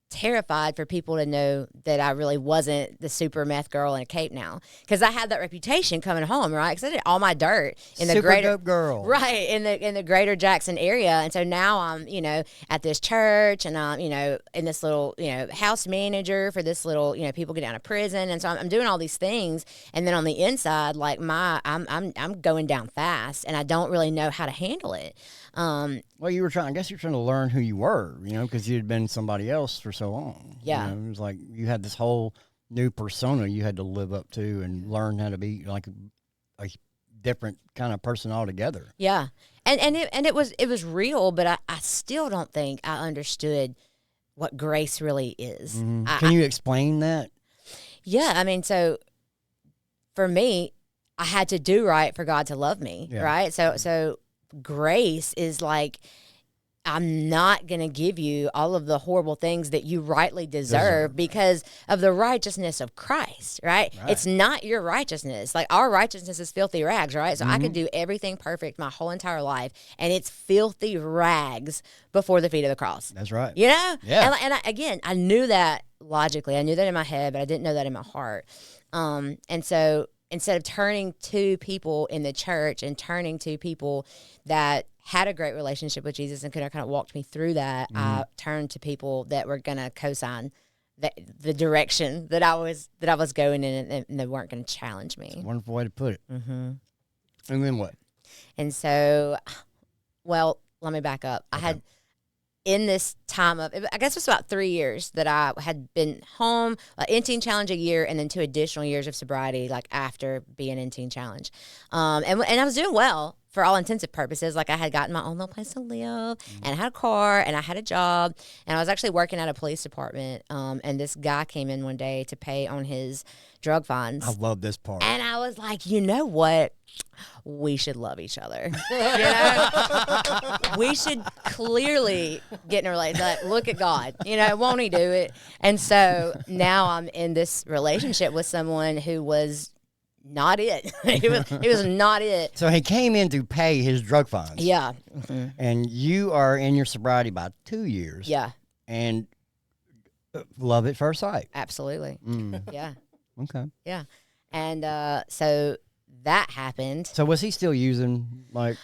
terrified for people to know that I really wasn't the super meth girl in a cape now, because I had that reputation coming home, right? Because I did all my dirt in the super greater dope girl, right, in the greater Jackson area, and so now I'm at this church, and I'm in this little house manager for this little people get out of prison, and so I'm doing all these things, and then on the inside, like, I'm going down fast, and I don't really know how to handle it. Well, I guess you're trying to learn who you were, because you'd been somebody else for so long. Yeah. It was like you had this whole new persona you had to live up to and learn how to be like a different kind of person altogether. Yeah. And it was real, but I still don't think I understood what grace really is. Can you explain that? Yeah. So for me, I had to do right for God to love me, right? So grace is like, I'm not going to give you all of the horrible things that you rightly deserve because of the righteousness of Christ, right? It's not your righteousness. Like, our righteousness is filthy rags, right? So I could do everything perfect my whole entire life, and it's filthy rags before the feet of the cross. That's right. Yeah. And again, I knew that logically. I knew that in my head, but I didn't know that in my heart. And so instead of turning to people in the church and turning to people that had a great relationship with Jesus and kind of walked me through that, I turned to people that were going to co-sign the direction that I was going in, and they weren't going to challenge me. Wonderful way to put it. Mm-hmm. And then what? And so, well, let me back up. Okay. I had, in this time of, I guess it was about 3 years that I had been home, in Teen Challenge a year, and then 2 additional years of sobriety, like after being in Teen Challenge. And I was doing well for all intensive purposes. Like I had gotten my own little place to live, and I had a car, and I had a job, and I was actually working at a police department. And this guy came in one day to pay on his drug fines. I love this part. And I was like, you know what? We should love each other. You know? We should clearly get in a relationship. Like, look at God. You know, won't he do it? And so now I'm in this relationship with someone who was not it. He was not it. So he came in to pay his drug fines. Yeah. Mm-hmm. And you are in your sobriety about 2 years. Yeah. And love at first sight. Absolutely. Yeah. Okay. Yeah. And so that happened. So was he still using, like?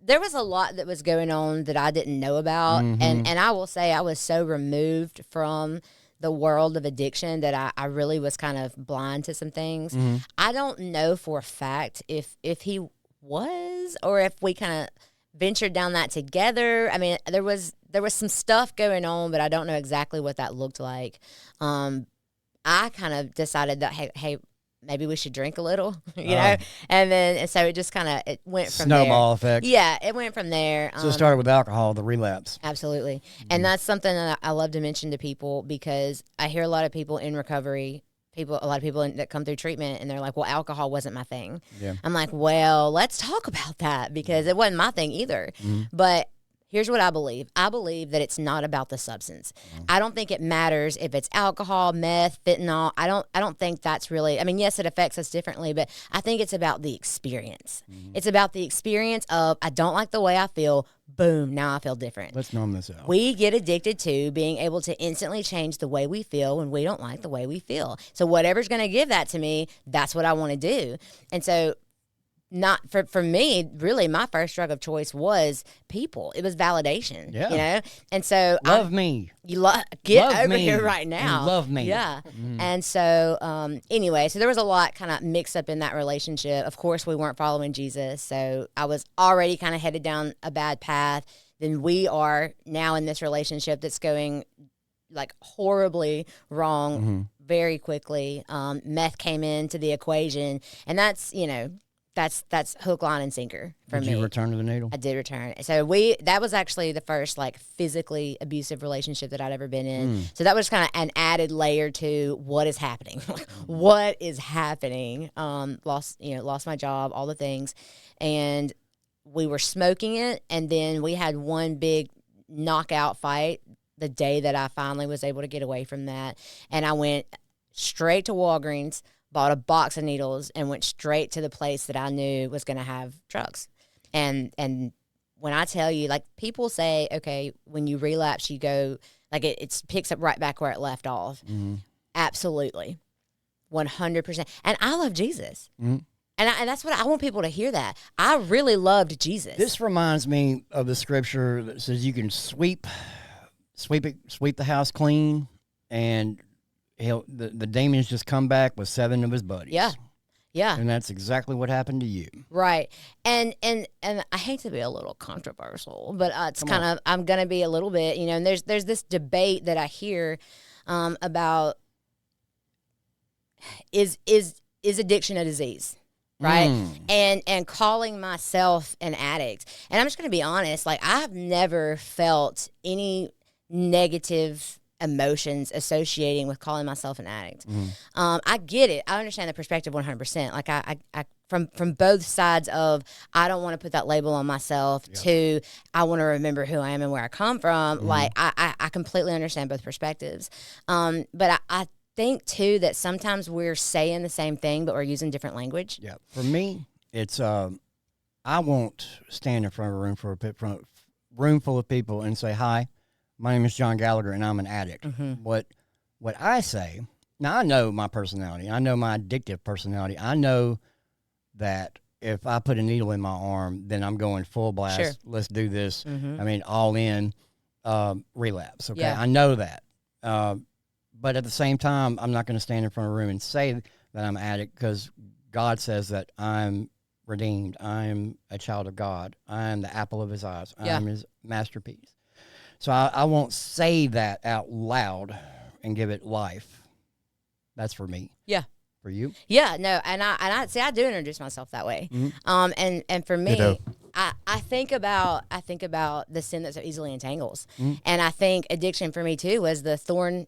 There was a lot that was going on that I didn't know about. Mm-hmm. And I will say I was so removed from the world of addiction that I really was kind of blind to some things. Mm-hmm. I don't know for a fact if he was, or if we kind of ventured down that together. I mean, there was some stuff going on, but I don't know exactly what that looked like. I kind of decided that, hey, maybe we should drink a little, you know? And so it just kind of, it went from snowball there. effect. Yeah, it went from there. So it started with alcohol, the relapse. Absolutely. Mm-hmm. And that's something that I love to mention to people, because I hear a lot of people in recovery, a lot of people that come through treatment, and they're like, well, alcohol wasn't my thing. Yeah. I'm like, well, let's talk about that, because it wasn't my thing either. Mm-hmm. But here's what I believe. I believe that it's not about the substance. Mm-hmm. I don't think it matters if it's alcohol, meth, fentanyl. I don't think that's really, I mean, yes, it affects us differently, but I think it's about the experience. Mm-hmm. It's about the experience of, I don't like the way I feel. Boom, now I feel different. Let's numb this out. We get addicted to being able to instantly change the way we feel when we don't like the way we feel. So whatever's going to give that to me, that's what I want to do. And so not for me, really, my first drug of choice was people. It was validation, you know? And so love me. Get love over me. here right now. And love me. Yeah. And so anyway, so there was a lot kind of mixed up in that relationship. Of course, we weren't following Jesus. So I was already kind of headed down a bad path. Then we are now in this relationship that's going like horribly wrong very quickly. Meth came into the equation, and that's, you know, that's hook, line, and sinker for me. Did you return to the needle? I did return. So that was actually the first like physically abusive relationship that I'd ever been in. So that was kind of an added layer to what is happening. What is happening? Lost my job, all the things, and we were smoking it. And then we had one big knockout fight the day that I finally was able to get away from that, and I went straight to Walgreens, bought a box of needles, and went straight to the place that I knew was going to have drugs. And when I tell you, like, people say, okay, when you relapse, you go, like, it picks up right back where it left off. Mm-hmm. Absolutely. 100%. And I love Jesus. Mm-hmm. And that's what I want people to hear, that I really loved Jesus. This reminds me of the scripture that says you can sweep the house clean, and the demons just come back with 7 of his buddies. Yeah. Yeah. And that's exactly what happened to you. Right. And I hate to be a little controversial, but it's kind of, I'm going to be a little bit, you know, and there's this debate that I hear about is addiction a disease? Right. And calling myself an addict. And I'm just going to be honest, like, I've never felt any negative emotions associating with calling myself an addict. I get it. I understand the perspective 100%. Like, I from both sides of, I don't want to put that label on myself, to I want to remember who I am and where I come from. Like, I completely understand both perspectives. But I think too that sometimes we're saying the same thing, but we're using different language. Yeah. For me, it's I won't stand in front of a room full of people and say, "Hi, my name is John Gallagher, and I'm an addict." What I say, Now, I know my personality. I know my addictive personality. I know that if I put a needle in my arm, then I'm going full blast. Sure. Let's do this. I mean, all in, relapse. Okay. Yeah. I know that. But at the same time, I'm not going to stand in front of a room and say that I'm an addict, because God says that I'm redeemed. I'm a child of God. I'm the apple of his eyes. Yeah. I'm his masterpiece. So I won't say that out loud and give it life. That's for me. Yeah. For you? Yeah, no, and I see, I do introduce myself that way. And for me, Ditto. I think about the sin that so easily entangles. And I think addiction for me too was the thorn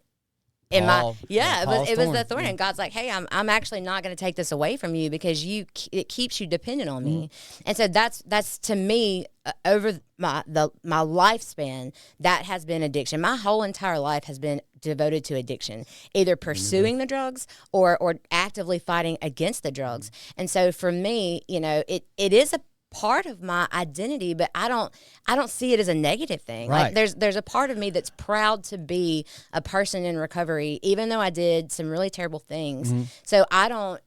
in Paul, my it was Paul's the thorn, and God's like, hey, I'm actually not going to take this away from you, because it keeps you dependent on me. And so that's to me, over my lifespan, that has been addiction. My whole entire life has been devoted to addiction, either pursuing the drugs or actively fighting against the drugs. And so for me, it is a part of my identity, but I don't see it as a negative thing. Right. Like there's a part of me that's proud to be a person in recovery, even though I did some really terrible things. So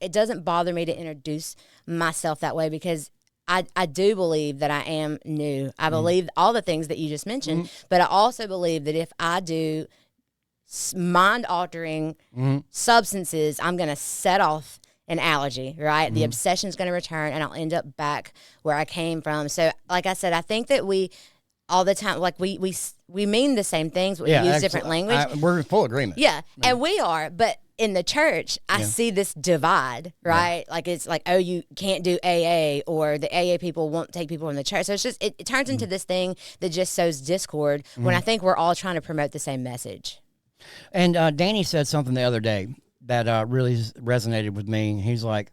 it doesn't bother me to introduce myself that way, because I do believe that I am new. I believe all the things that you just mentioned, but I also believe that if I do mind-altering substances, I'm going to set off an allergy, right? The obsession's going to return, and I'll end up back where I came from. So, like I said, I think that we all the time, like we mean the same things, but we use different language. We're in full agreement. Yeah, and we are, but in the church, I see this divide, right? Like it's like, oh, you can't do AA, or the AA people won't take people from the church. So it's just it turns into this thing that just sows discord when I think we're all trying to promote the same message. And Danny said something the other day that really resonated with me. He's like,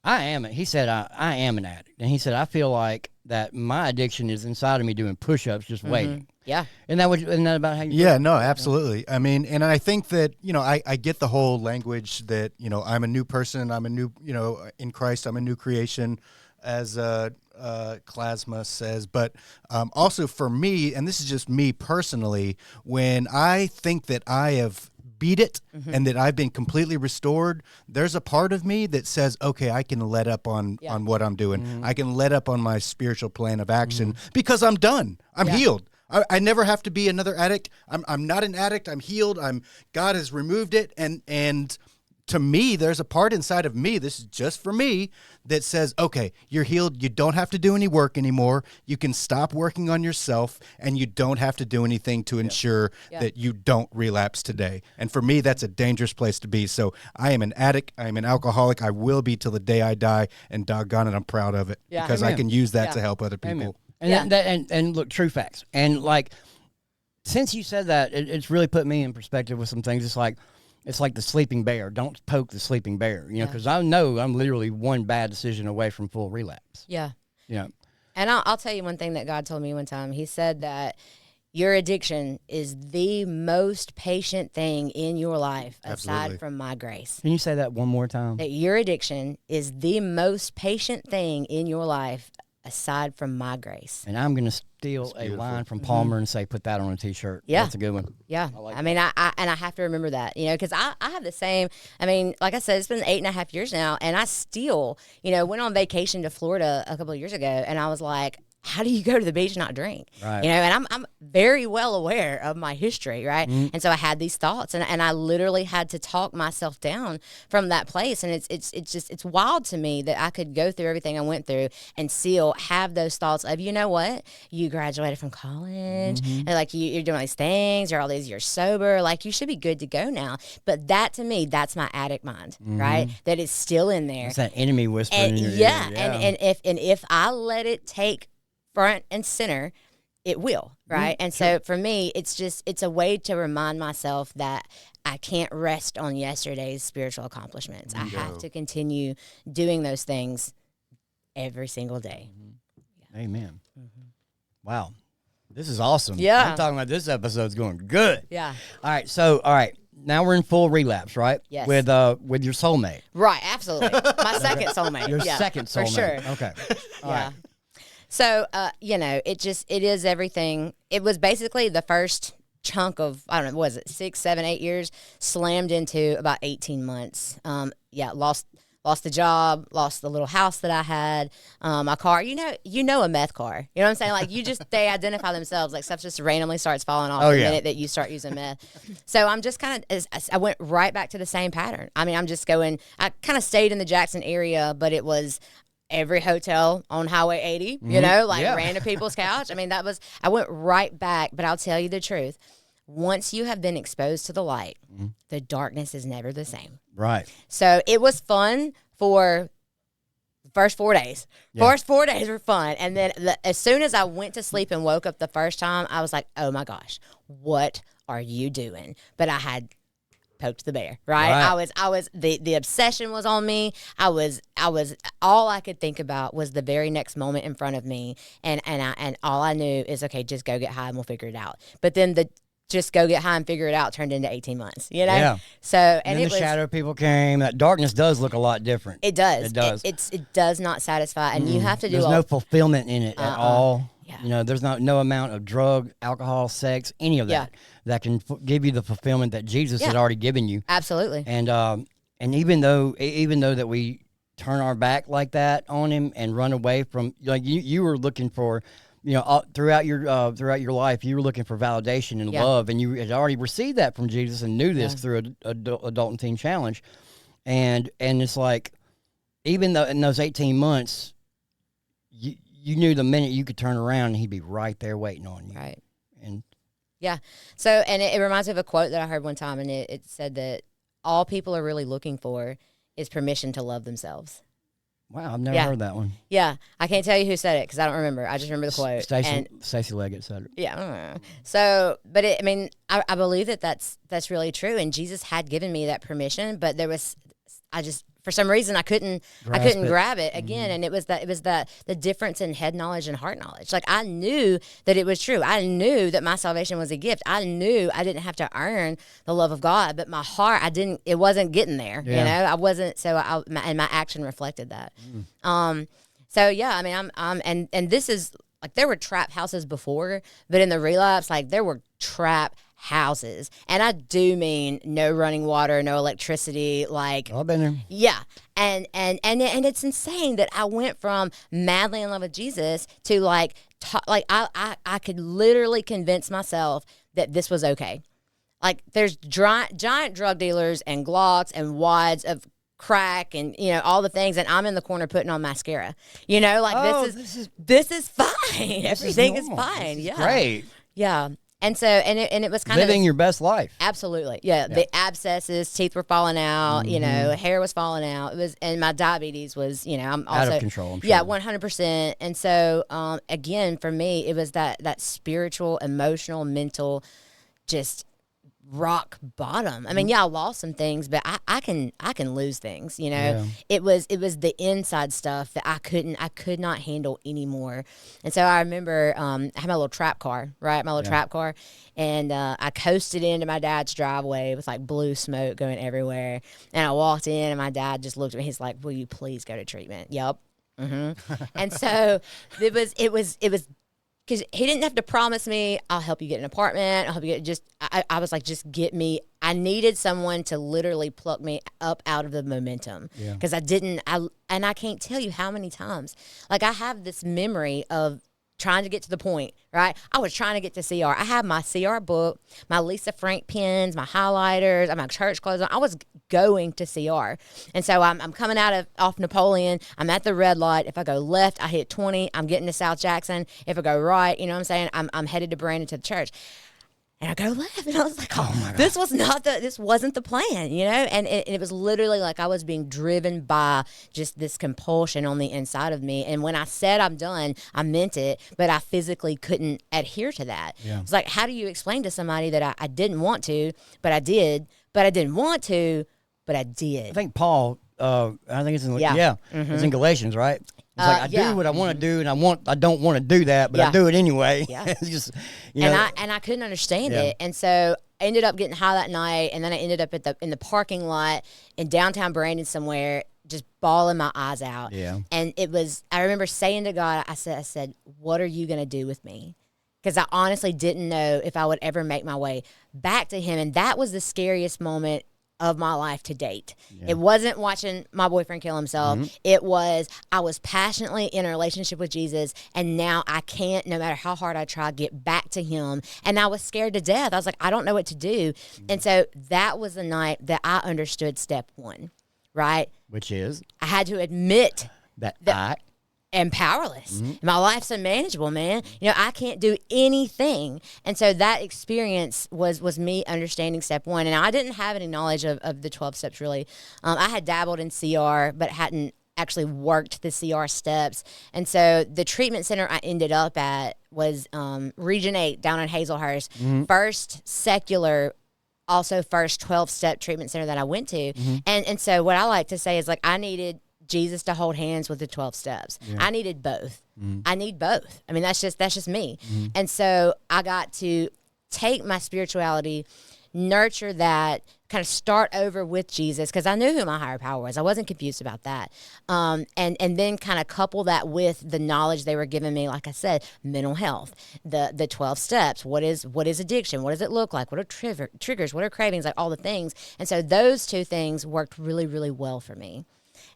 he said, I am an addict. And he said, I feel like that my addiction is inside of me doing push-ups, just waiting. Yeah. Isn't that about how you Yeah, feel? no, absolutely. I mean, and I think that, I get the whole language that, I'm a new person, I'm a new, in Christ, I'm a new creation, as Klasma says. But also for me, and this is just me personally, when I think that I have beat it and that I've been completely restored, there's a part of me that says, okay, I can let up on what I'm doing. I can let up on my spiritual plan of action because I'm done. I'm healed. I never have to be another addict. I'm not an addict. I'm healed. God has removed it. And to me, there's a part inside of me, this is just for me, that says, okay, you're healed. You don't have to do any work anymore. You can stop working on yourself, and you don't have to do anything to ensure that you don't relapse today. And for me, that's a dangerous place to be. So I am an addict. I am an alcoholic. I will be till the day I die, and doggone it, I'm proud of it because I can use that to help other people. Amen. And look, true facts. And like, since you said that, it's really put me in perspective with some things. It's like the sleeping bear. Don't poke the sleeping bear, because I know I'm literally one bad decision away from full relapse. Yeah. Yeah. And I'll tell you one thing that God told me one time. He said that your addiction is the most patient thing in your life aside from my grace. Can you say that one more time? That your addiction is the most patient thing in your life aside from my grace. And I'm going to steal a line from Palmer and say, put that on a T-shirt. Yeah. That's a good one. Yeah. I mean, I have to remember that, because I have the same, like I said, it's been 8.5 years now, and I still, went on vacation to Florida a couple of years ago, and I was like, how do you go to the beach and not drink? Right. And I'm very well aware of my history, right? And so I had these thoughts, and I literally had to talk myself down from that place. And it's wild to me that I could go through everything I went through and still have those thoughts of, you know what? You graduated from college, and like you're doing all these things, you're all these years sober, like you should be good to go now. But that to me, that's my addict mind, right? That is still in there. It's that enemy whispering in your ear. Yeah. And if I let it take front and center, it will, right? And so for me, it's a way to remind myself that I can't rest on yesterday's spiritual accomplishments. I have to continue doing those things every single day. Amen. Wow. This is awesome. Yeah. I'm talking about this episode's going good. Yeah. All right. Now we're in full relapse, right? Yes. With your soulmate. Right, absolutely. My second soulmate. Your second soulmate. For sure. Okay. All Yeah. right. So, it is everything. It was basically the first chunk of, I don't know, what was it 6, 7, 8 years, slammed into about 18 months. Lost the job, lost the little house that I had, my car. You know, a meth car. You know what I'm saying? Like they identify themselves. Like stuff just randomly starts falling off the minute that you start using meth. So I'm just kind of, I went right back to the same pattern. I mean, I'm just going. I kind of stayed in the Jackson area, but it was every hotel on Highway 80. You know, like random people's couch. I mean, I went right back. But I'll tell you the truth. Once you have been exposed to the light, the darkness is never the same. Right. So it was fun for the first 4 days. First 4 days were fun. And then as soon as I went to sleep and woke up the first time, I was like, oh my gosh, what are you doing? But I had poked the bear, right? I was the obsession was on me. I was all I could think about was the very next moment in front of me. And all I knew is, okay, just go get high and we'll figure it out. But then just go get high and figure it out turned into 18 months, you know? Yeah. So, and then the shadow people came. That darkness does look a lot different. It does. It does. It does not satisfy, and you have to do There's no fulfillment in it at all. Yeah. You know, there's no amount of drug, alcohol, sex, any of that that can give you the fulfillment that Jesus had already given you. Absolutely. And even though that we turn our back like that on him and run away from, like you were looking for, you know, throughout your life, you were looking for validation and love, and you had already received that from Jesus and knew this through adult and teen challenge, and it's like, even though in those 18 months, you knew the minute you could turn around and he'd be right there waiting on you, right? And so and it reminds me of a quote that I heard one time, and it said that all people are really looking for is permission to love themselves. Wow, I've never heard that one. Yeah, I can't tell you who said it because I don't remember. I just remember the quote. Stacy Leggett said it. Yeah, I don't know. So, but I believe that's really true, and Jesus had given me that permission, but for some reason I couldn't grab it again, and it was the difference in head knowledge and heart knowledge. Like, I knew that it was true. I knew that my salvation was a gift. I knew I didn't have to earn the love of God, but my heart, it wasn't getting there. You know, I wasn't. So and my action reflected that. So yeah, I mean, and this is like, there were trap houses before, but in the relapse, like, there were trap houses, and I do mean no running water, no electricity, like, I've been there. Yeah, and it's insane that I went from madly in love with Jesus to like I could literally convince myself that this was okay. Like, there's giant drug dealers and Glocks and wads of crack and, you know, all the things, and I'm in the corner putting on mascara. You know, like, this is fine. Everything is fine. This is great. Yeah. And so, and it was kind living your best life. Absolutely. Yeah. The abscesses, teeth were falling out, you know, hair was falling out. It was, and my diabetes was, you know, I'm also out of control. I'm sure. Yeah, 100%. And so, again, for me, it was that spiritual, emotional, mental, just rock bottom. I mean, I lost some things, but I can lose things, you know. Yeah. It was the inside stuff that I could not handle anymore. And so I remember I had my little trap car, right? My little trap car, and I coasted into my dad's driveway with like blue smoke going everywhere. And I walked in, and my dad just looked at me. He's like, "Will you please go to treatment?" Yep. And so it was because he didn't have to promise me, "I'll help you get an apartment. I'll help you get," I was like, just get me. I needed someone to literally pluck me up out of the momentum, because I can't tell you how many times. Like, I have this memory of trying to get to the point, right? I was trying to get to CR. I had my CR book, my Lisa Frank pens, my highlighters, my church clothes on. I was going to CR. And so I'm coming off Napoleon. I'm at the red light. If I go left, I hit 20. I'm getting to South Jackson. If I go right, you know what I'm saying? I'm headed to Brandon to the church. And I go left, and I was like, "Oh my God, this wasn't the plan," you know. And it was literally like I was being driven by just this compulsion on the inside of me. And when I said I'm done, I meant it, but I physically couldn't adhere to that. Yeah. It's like, how do you explain to somebody that I didn't want to, but I did, but I didn't want to, but I did? I think Paul. I think it's in it's in Galatians, right? It's like, I do what I want to do, and I don't want to do that, but I do it anyway. Yeah. It's just, you know. And I couldn't understand it. And so I ended up getting high that night, and then I ended up in the parking lot in downtown Brandon somewhere, just bawling my eyes out. Yeah. And I remember saying to God, I said, "What are you going to do with me?" because I honestly didn't know if I would ever make my way back to him. And that was the scariest moment of my life to date. It wasn't watching my boyfriend kill himself. It was, I was passionately in a relationship with Jesus, and now I can't, no matter how hard I try, get back to him. And I was scared to death. I was like, I don't know what to do. And so that was the night that I understood step one, right? Which is? I had to admit That I am powerless. My life's unmanageable, man. I can't do anything. And so that experience was me understanding step one. And I didn't have any knowledge of the 12 steps, really. I had dabbled in CR, but hadn't actually worked the CR steps. And so the treatment center I ended up at was Region 8 down in Hazelhurst. First secular, also first 12-step treatment center that I went to. And so what I like to say is, like, I needed Jesus to hold hands with the 12 steps. I needed both. I need both. I mean, that's just me. And so I got to take my spirituality, nurture that, kind of start over with Jesus, because I knew who my higher power was. I wasn't confused about that. And then kind of couple that with the knowledge they were giving me, like I said, mental health, the 12 steps, what is addiction, what does it look like, what are triggers, what are cravings, like all the things. And so those two things worked really, really well for me.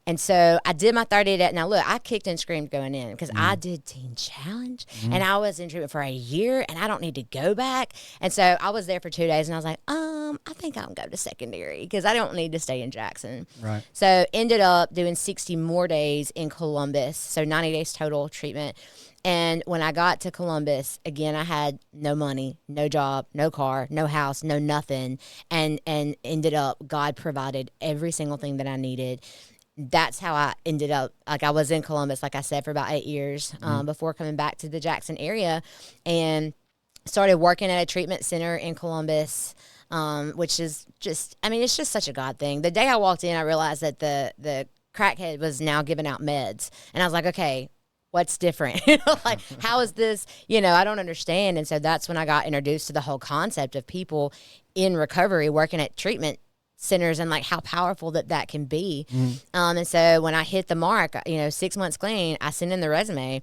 And so I did my 30-day. Now, look, I kicked and screamed going in because I did Teen Challenge, and I was in treatment for a year, and I don't need to go back. And so I was there for 2 days, and I was like, I think I'll go to secondary because I don't need to stay in Jackson. Right. So ended up doing 60 more days in Columbus, so 90 days total treatment. And when I got to Columbus, again, I had no money, no job, no car, no house, no nothing, and ended up, God provided every single thing that I needed. That's how I ended up. Like, I was in Columbus, like I said, for about 8 years before coming back to the Jackson area, and started working at a treatment center in Columbus, which is just, I mean, it's just such a God thing. The day I walked in, I realized that the crackhead was now giving out meds, and I was like, okay, what's different? Like, how is this? I don't understand. And so that's when I got introduced to the whole concept of people in recovery working at treatment centers, and like how powerful that can be. And so when I hit the mark, 6 months clean, I sent in the resume.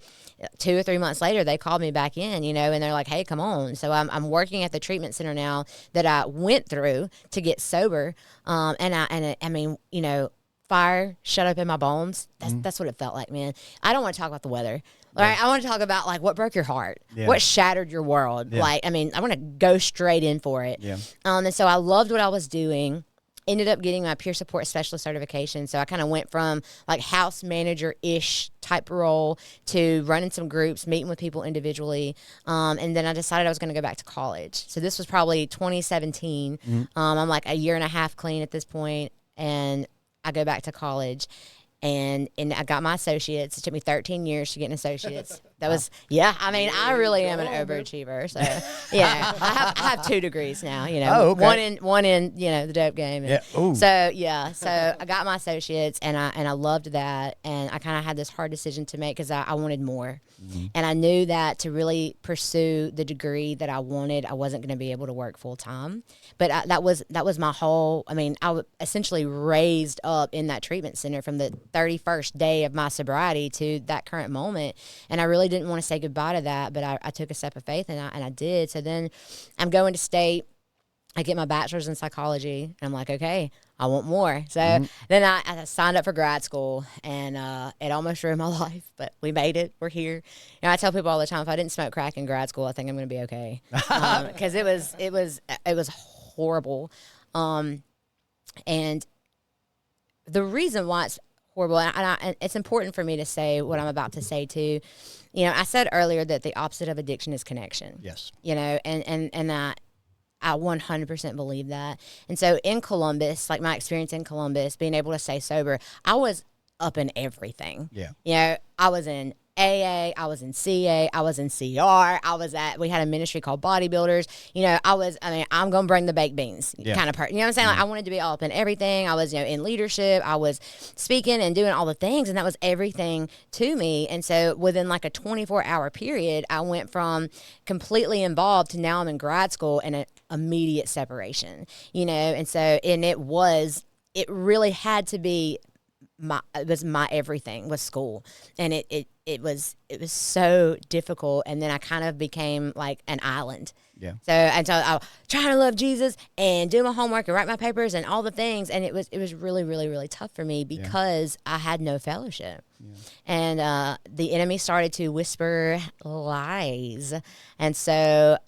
2 or 3 months later, they called me back in, and they're like, hey, come on. So I'm working at the treatment center now that I went through to get sober. I mean, fire shut up in my bones. That's what it felt like, man. I don't want to talk about the weather. All right, I want to talk about, like, what broke your heart, what shattered your world. Like, I mean, I want to go straight in for it. And so I loved what I was doing. Ended up getting my peer support specialist certification. So I kind of went from, like, house manager-ish type role to running some groups, meeting with people individually. And then I decided I was going to go back to college. So this was probably 2017. I'm like a year and a half clean at this point, and I go back to college. And I got my associates. It took me 13 years to get an associate's. That was, I mean, I really am an overachiever. So, I have 2 degrees now, Oh, okay. one in, the dope game. And so I got my associates, and I loved that. And I kind of had this hard decision to make because I wanted more. And I knew that to really pursue the degree that I wanted, I wasn't going to be able to work full time. But that was my whole, I mean, I was essentially raised up in that treatment center from the 31st day of my sobriety to that current moment. And I really didn't want to say goodbye to that, but I took a step of faith, and I did. So then I'm going to state. I get my bachelor's in psychology, and I'm like, okay, I want more. So then I signed up for grad school, and it almost ruined my life, but we made it. We're here. I tell people all the time, if I didn't smoke crack in grad school, I think I'm going to be okay, because it was horrible, and the reason why it's horrible, and it's important for me to say what I'm about to say too. I said earlier that the opposite of addiction is connection. Yes. And I 100% believe that. And so in Columbus, like my experience in Columbus, being able to stay sober, I was up in everything. Yeah. I was in AA, I was in CA, I was in CR, we had a ministry called Bodybuilders. I'm going to bring the baked beans kind of person. You know what I'm saying? Like, I wanted to be all up in everything. I was, in leadership. I was speaking and doing all the things, and that was everything to me. And so within like a 24-hour period, I went from completely involved to now I'm in grad school and an immediate separation, and so, and it really had to be my everything was school, and it it was so difficult, and then I kind of became like an island. Yeah. So I was trying to love Jesus and do my homework and write my papers and all the things, and it was really, really, really tough for me because I had no fellowship. Yeah. And the enemy started to whisper lies, and so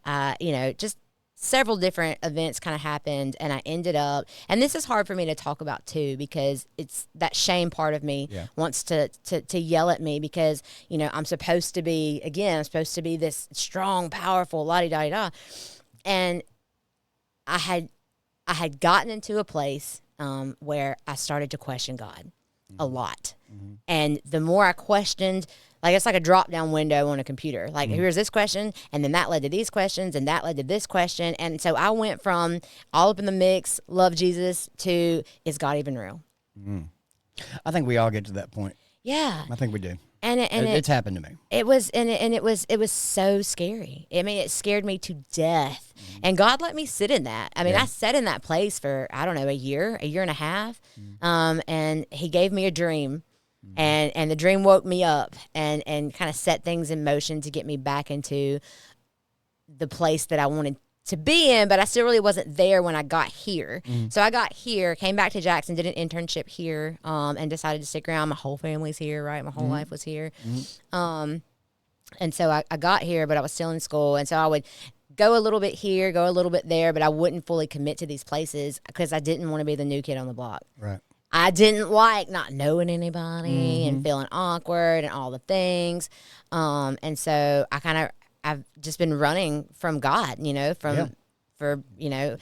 just several different events kind of happened, and I ended up, and this is hard for me to talk about too, because it's that shame part of me wants to yell at me, because, I'm supposed to be this strong, powerful, la-di-da-di-da. And I had gotten into a place where I started to question God a lot. Mm-hmm. And the more I questioned, like, it's like a drop-down window on a computer. Like, here's this question, and then that led to these questions, and that led to this question. And so I went from all up in the mix, love Jesus, to, is God even real? Mm. I think we all get to that point. Yeah. I think we do. And it's happened to me. It was so scary. I mean, it scared me to death. Mm. And God let me sit in that. I mean, I sat in that place for, I don't know, a year and a half. And he gave me a dream. And the dream woke me up and kind of set things in motion to get me back into the place that I wanted to be in, but I still really wasn't there when I got here. So I got here, came back to Jackson, did an internship here, and decided to stick around. My whole family's here, right? My whole life was here. And so I got here, but I was still in school. And so I would go a little bit here, go a little bit there, but I wouldn't fully commit to these places because I didn't want to be the new kid on the block. Right. I didn't like not knowing anybody and feeling awkward and all the things. And so I've just been running from God, for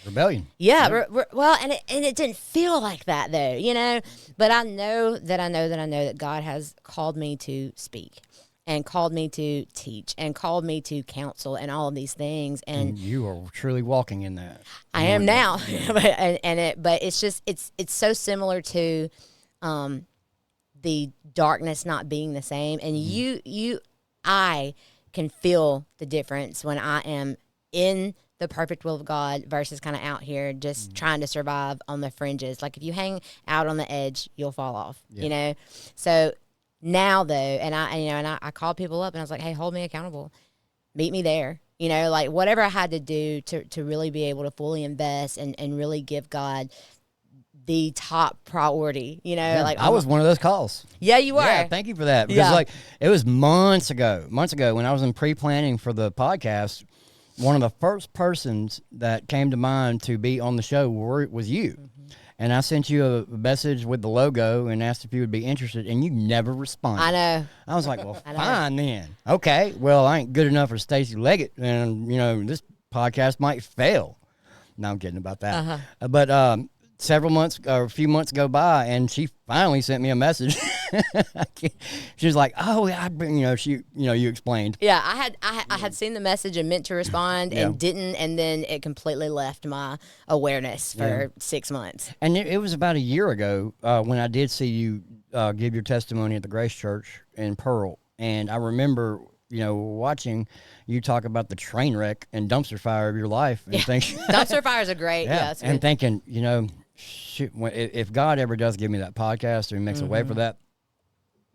rebellion. Yeah. Well, and it didn't feel like that though, but I know that God has called me to speak and called me to teach and called me to counsel and all of these things. And you are truly walking in that. I am now. But it's just, it's so similar to the darkness not being the same. And I can feel the difference when I am in the perfect will of God versus kind of out here just trying to survive on the fringes. Like, if you hang out on the edge, you'll fall off, So now though, and I called people up and I was like, hey, hold me accountable. Meet me there. Like, whatever I had to do to really be able to fully invest and really give God the top priority, like I was one of those calls. Yeah, you were. Yeah, thank you for that. Because it was months ago when I was in pre-planning for the podcast, one of the first persons that came to mind to be on the show was you. And I sent you a message with the logo and asked if you would be interested, and you never responded. I know. I was like, well, fine then. Okay, well, I ain't good enough for Stacy Leggett, and, this podcast might fail. No, I'm kidding about that. But a few months go by, and she finally sent me a message. She was like, "Oh, you explained." Yeah, I had seen the message and meant to respond and didn't, and then it completely left my awareness for 6 months. And it was about a year ago when I did see you give your testimony at the Grace Church in Pearl, and I remember watching you talk about the train wreck and dumpster fire of your life, and dumpster fires are great. And thinking, shoot, if God ever does give me that podcast or he makes a way for that,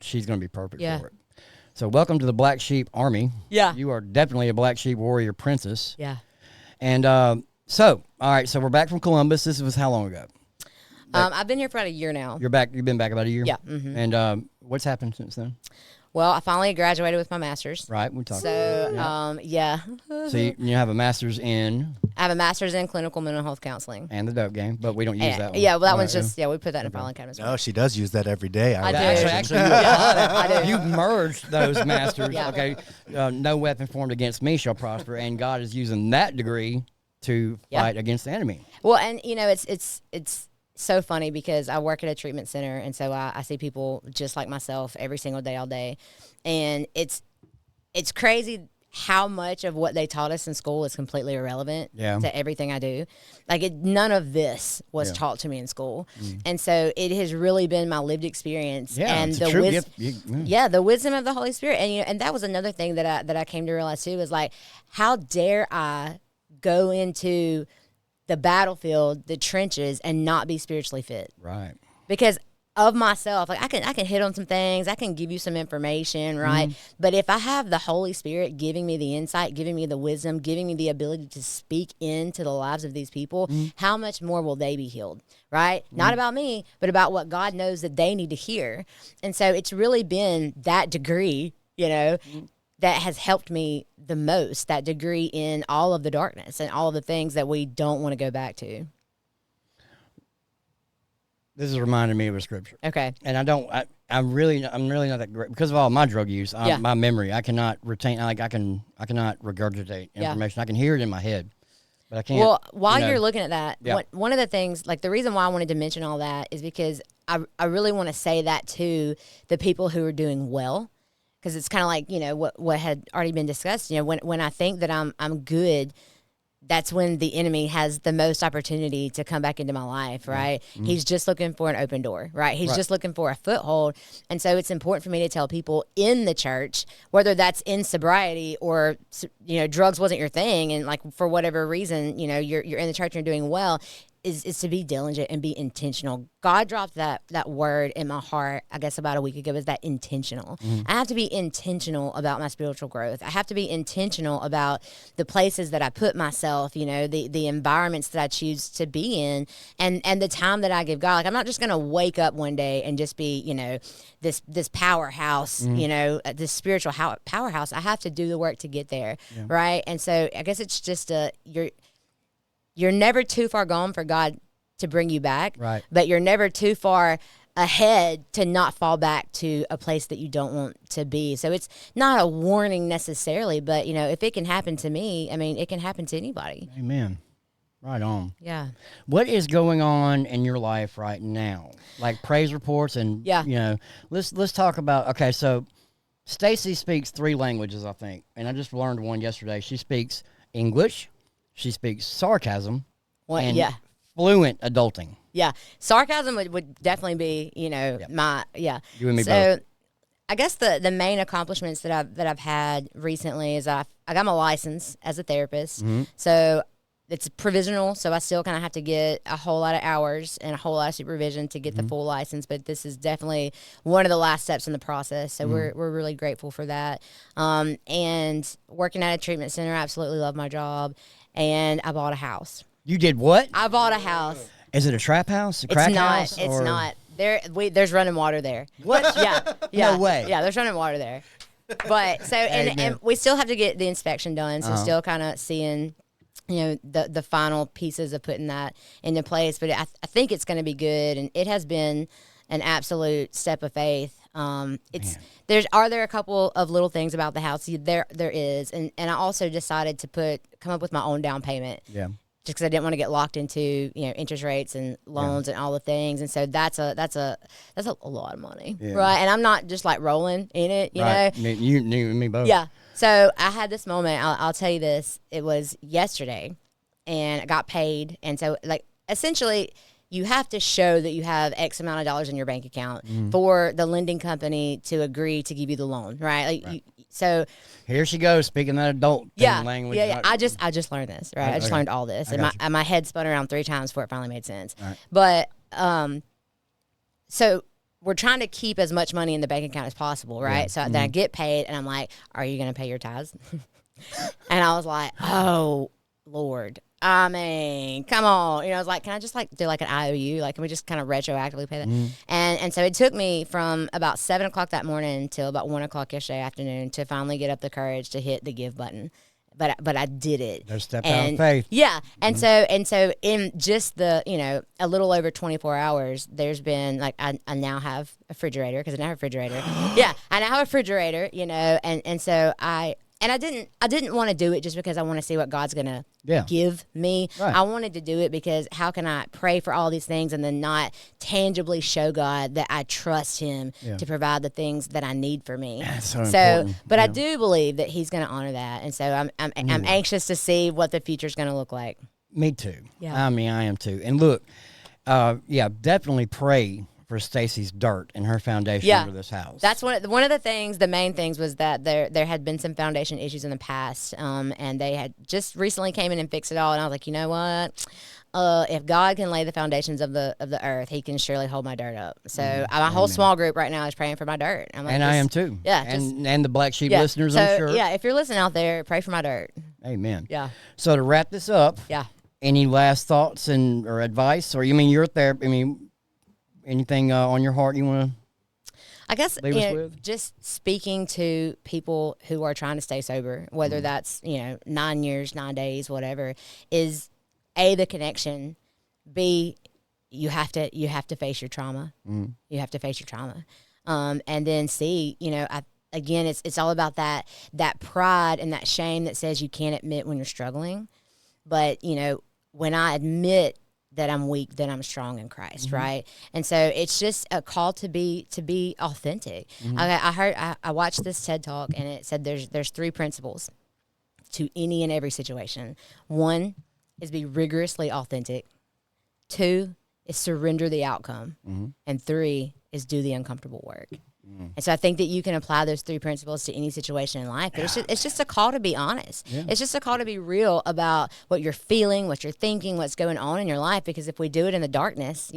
she's going to be perfect for it. So welcome to the Black Sheep Army. Yeah. You are definitely a Black Sheep warrior princess. Yeah. And all right, so we're back from Columbus. This was how long ago? I've been here for about a year now. You've been back about a year? Yeah. And what's happened since then? Well, I finally graduated with my master's. Right, we talked. So, So you have a master's in? I have a master's in clinical mental health counseling. And the dope game, but we don't use that one. Yeah, well, that one's just, we put that in filing cabinet. No, she does use that every day. I do. Actually, I do. You've merged those masters. Okay, no weapon formed against me shall prosper, and God is using that degree to fight against the enemy. Well, and it's so funny because I work at a treatment center, and so I see people just like myself every single day, all day, and it's crazy how much of what they taught us in school is completely irrelevant to everything I do. Like, none of this was taught to me in school, and so it has really been my lived experience and the wisdom. The wisdom of the Holy Spirit, and that was another thing that I came to realize too, is like, how dare I go into the battlefield, the trenches, and not be spiritually fit? Right. Because of myself. Like I can hit on some things. I can give you some information, right? But if I have the Holy Spirit giving me the insight, giving me the wisdom, giving me the ability to speak into the lives of these people, how much more will they be healed, right? Not about me, but about what God knows that they need to hear. And so it's really been that degree, that has helped me the most, that degree in all of the darkness and all of the things that we don't want to go back to. This is reminding me of a scripture. Okay. And I'm really not that great because of all my drug use. My memory, I cannot retain. I cannot regurgitate information. I can hear it in my head, but I can't. Well, while you're looking at that, one of the things, like the reason why I wanted to mention all that is because I really want to say that to the people who are doing well, because it's kind of like what had already been discussed. When I think that I'm good, that's when the enemy has the most opportunity to come back into my life, right? Mm-hmm. He's just looking for an open door, right? He's just looking for a foothold. And so it's important for me to tell people in the church, whether that's in sobriety or, drugs wasn't your thing, and like for whatever reason, you're in the church and you're doing well, is to be diligent and be intentional. God dropped that word in my heart, I guess about a week ago, is that intentional. Mm-hmm. I have to be intentional about my spiritual growth. I have to be intentional about the places that I put myself, the environments that I choose to be in, and the time that I give God. Like, I'm not just going to wake up one day and just be, this powerhouse, this spiritual powerhouse. I have to do the work to get there, right? And so I guess it's just you're never too far gone for God to bring you back, right? But you're never too far ahead to not fall back to a place that you don't want to be. So it's not a warning necessarily, but, if it can happen to me, I mean, it can happen to anybody. Amen. Right on. Yeah. What is going on in your life right now? Like praise reports and, let's talk about, okay, so Stacy speaks 3 languages, I think, and I just learned one yesterday. She speaks English. She speaks sarcasm and fluent adulting. Yeah. Sarcasm would definitely be, You and me both. I guess the main accomplishments that I've had recently is I got my license as a therapist. Mm-hmm. So it's provisional, so I still kind of have to get a whole lot of hours and a whole lot of supervision to get the full license, but this is definitely one of the last steps in the process, so we're really grateful for that. And working at a treatment center, I absolutely love my job. And I bought a house. You did what? I bought a house. Is it a trap house? A crack house? It's not. There's running water there. What? Yeah. No way. Yeah, there's running water there. But so and we still have to get the inspection done. So still kind of seeing, the final pieces of putting that into place. But I think it's going to be good, and it has been an absolute step of faith. Are there a couple of little things about the house? There is, and I also decided to come up with my own down payment. Yeah. Just because I didn't want to get locked into interest rates and loans and all the things, and so that's a lot of money, right? And I'm not just like rolling in it, you know. You and me both. Yeah. So I had this moment. I'll tell you this. It was yesterday, and I got paid, and so essentially, you have to show that you have X amount of dollars in your bank account for the lending company to agree to give you the loan, right? So here she goes speaking that adult language. Yeah. I just learned this, right? I just learned all this, and my head spun around 3 times before it finally made sense. Right. But so we're trying to keep as much money in the bank account as possible, right? Yeah. So then I get paid, and I'm like, "Are you going to pay your tithes?" And I was like, "Oh Lord." I mean, come on. I was like, can I just do an IOU? Can we just kind of retroactively pay that? And so it took me from about 7 o'clock that morning till about 1 o'clock yesterday afternoon to finally get up the courage to hit the give button. But I did it. There's step out of faith. Yeah. And so in just the, a little over 24 hours, there's been I now have a refrigerator, because I now have a refrigerator. Yeah. I now have a refrigerator, and so I didn't want to do it just because I want to see what God's going to give me. Right. I wanted to do it because how can I pray for all these things and then not tangibly show God that I trust him to provide the things that I need for me. That's so important. But I do believe that he's going to honor that. And so I'm anxious to see what the future's going to look like. Me too. Yeah. I mean, I am too. And look, definitely pray for Stacy's dirt and her foundation under this house. That's one of the things. The main things was that there had been some foundation issues in the past, and they had just recently came in and fixed it all. And I was like, you know what? if God can lay the foundations of the earth, He can surely hold my dirt up. So my whole small group right now is praying for my dirt. I'm like, and I am too. Yeah, and the Black Sheep yeah. listeners, So, I'm sure. yeah, if you're listening out there, pray for my dirt. Amen. Yeah. So to wrap this up, Yeah. any last thoughts or advice, or you're there? I mean, anything on your heart you want to? I guess leave us with? Just speaking to people who are trying to stay sober, whether that's 9 years, 9 days, whatever, is A, the connection. B, you have to face your trauma. You have to face your trauma, and then C, again, it's all about that pride and that shame that says you can't admit when you're struggling, but when I admit that I'm weak, then I'm strong in Christ, right? And so it's just a call to be authentic. I watched this TED Talk, and it said there's 3 principles to any and every situation. 1 is be rigorously authentic. 2 is surrender the outcome, and 3 is do the uncomfortable work. And so I think that you can apply those 3 principles to any situation in life. But it's just a call to be honest. Yeah. It's just a call to be real about what you're feeling, what you're thinking, what's going on in your life. Because if we do it in the darkness,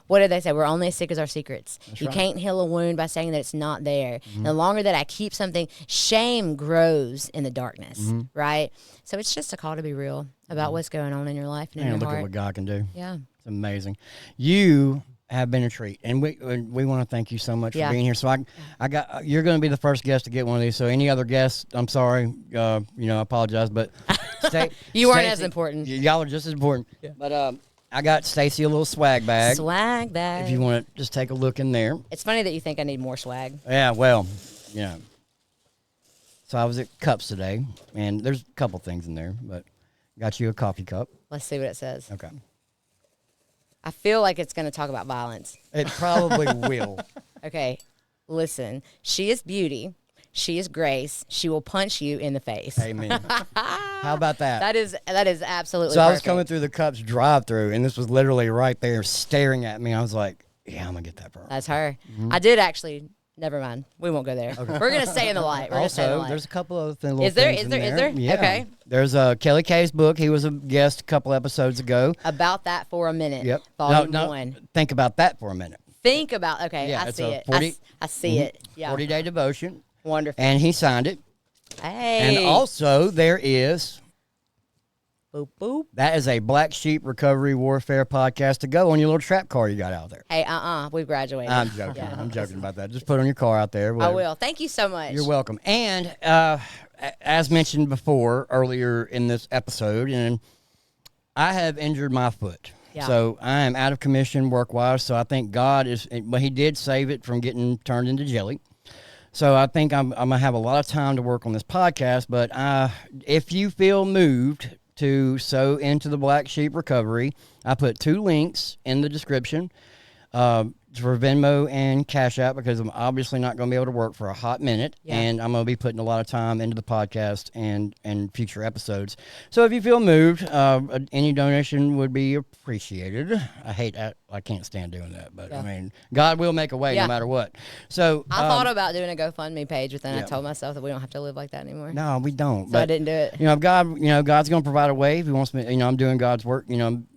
what do they say? We're only as sick as our secrets. That's right. Can't heal a wound by saying that it's not there. The longer that I keep something, shame grows in the darkness, right? So it's just a call to be real about what's going on in your life and in your look heart. at what God can do. Yeah. It's amazing. You have been a treat, and we want to thank you so much for being here. So you're going to be the first guest to get one of these. So any other guests, I'm sorry, I apologize, but you weren't as important. Y'all are just as important. Yeah. But I got Stacy a little swag bag. Swag bag. If you want to just take a look in there. It's funny that you think I need more swag. Yeah, well, So I was at Cups today, and there's a couple things in there, but got you a coffee cup. Let's see what it says. Okay. I feel like it's going to talk about violence. It probably will. Okay, listen. She is beauty. She is grace. She will punch you in the face. Amen. How about that? That is absolutely So perfect. I was coming through the Cups drive-through, and this was literally right there staring at me. I was like, yeah, I'm going to get that for her. That's her. I did actually. Never mind. We won't go there. Okay. We're going to stay in the light. Also, there's a couple other little things in there. Is there? Yeah. Okay. There's Kelly K's book. He was a guest a couple episodes ago. About that for a minute. Yep. Volume 1. Think about that for a minute. Okay, yeah, I see it. 40, I see it. Yeah. 40-day devotion. Wonderful. And he signed it. Hey. And also there is... Boop, boop. That is a Black Sheep Recovery Warfare podcast to go on your little trap car you got out there. Hey, we've graduated. I'm joking. Yeah. I'm joking about that. Just put it on your car out there. Whatever. I will. Thank you so much. You're welcome. And as mentioned before, earlier in this episode, and I have injured my foot. Yeah. So I am out of commission work-wise, so I think God but he did save it from getting turned into jelly. So I think I'm going to have a lot of time to work on this podcast, but if you feel moved to sow into the Black Sheep Recovery, I put 2 links in the description for Venmo and Cash App, because I'm obviously not going to be able to work for a hot minute, and I'm going to be putting a lot of time into the podcast and future episodes. So if you feel moved, any donation would be appreciated. I can't stand doing that, but I mean, God will make a way no matter what. So I thought about doing a GoFundMe page, but then I told myself that we don't have to live like that anymore. No, we don't. So but, I didn't do it. God's going to provide a way if he wants me. I'm doing God's work.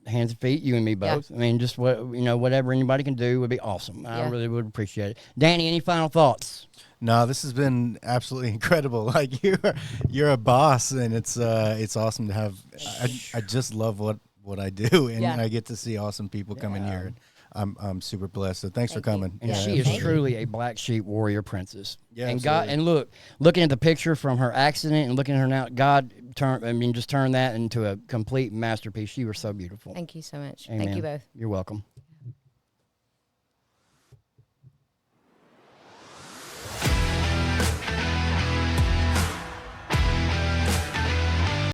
Hands and feet, you and me both. Yeah. I mean, just whatever anybody can do would be awesome. I really would appreciate it. Danny, any final thoughts? No, this has been absolutely incredible. Like you're a boss, and it's awesome to have. I just love what I do, and I get to see awesome people come in here. I'm super blessed. So thanks for coming. And she is truly a Black Sheep warrior princess. Yeah, and absolutely. God, and looking at the picture from her accident and looking at her now, God just turned that into a complete masterpiece. She was so beautiful. Thank you so much. Amen. Thank you both. You're welcome.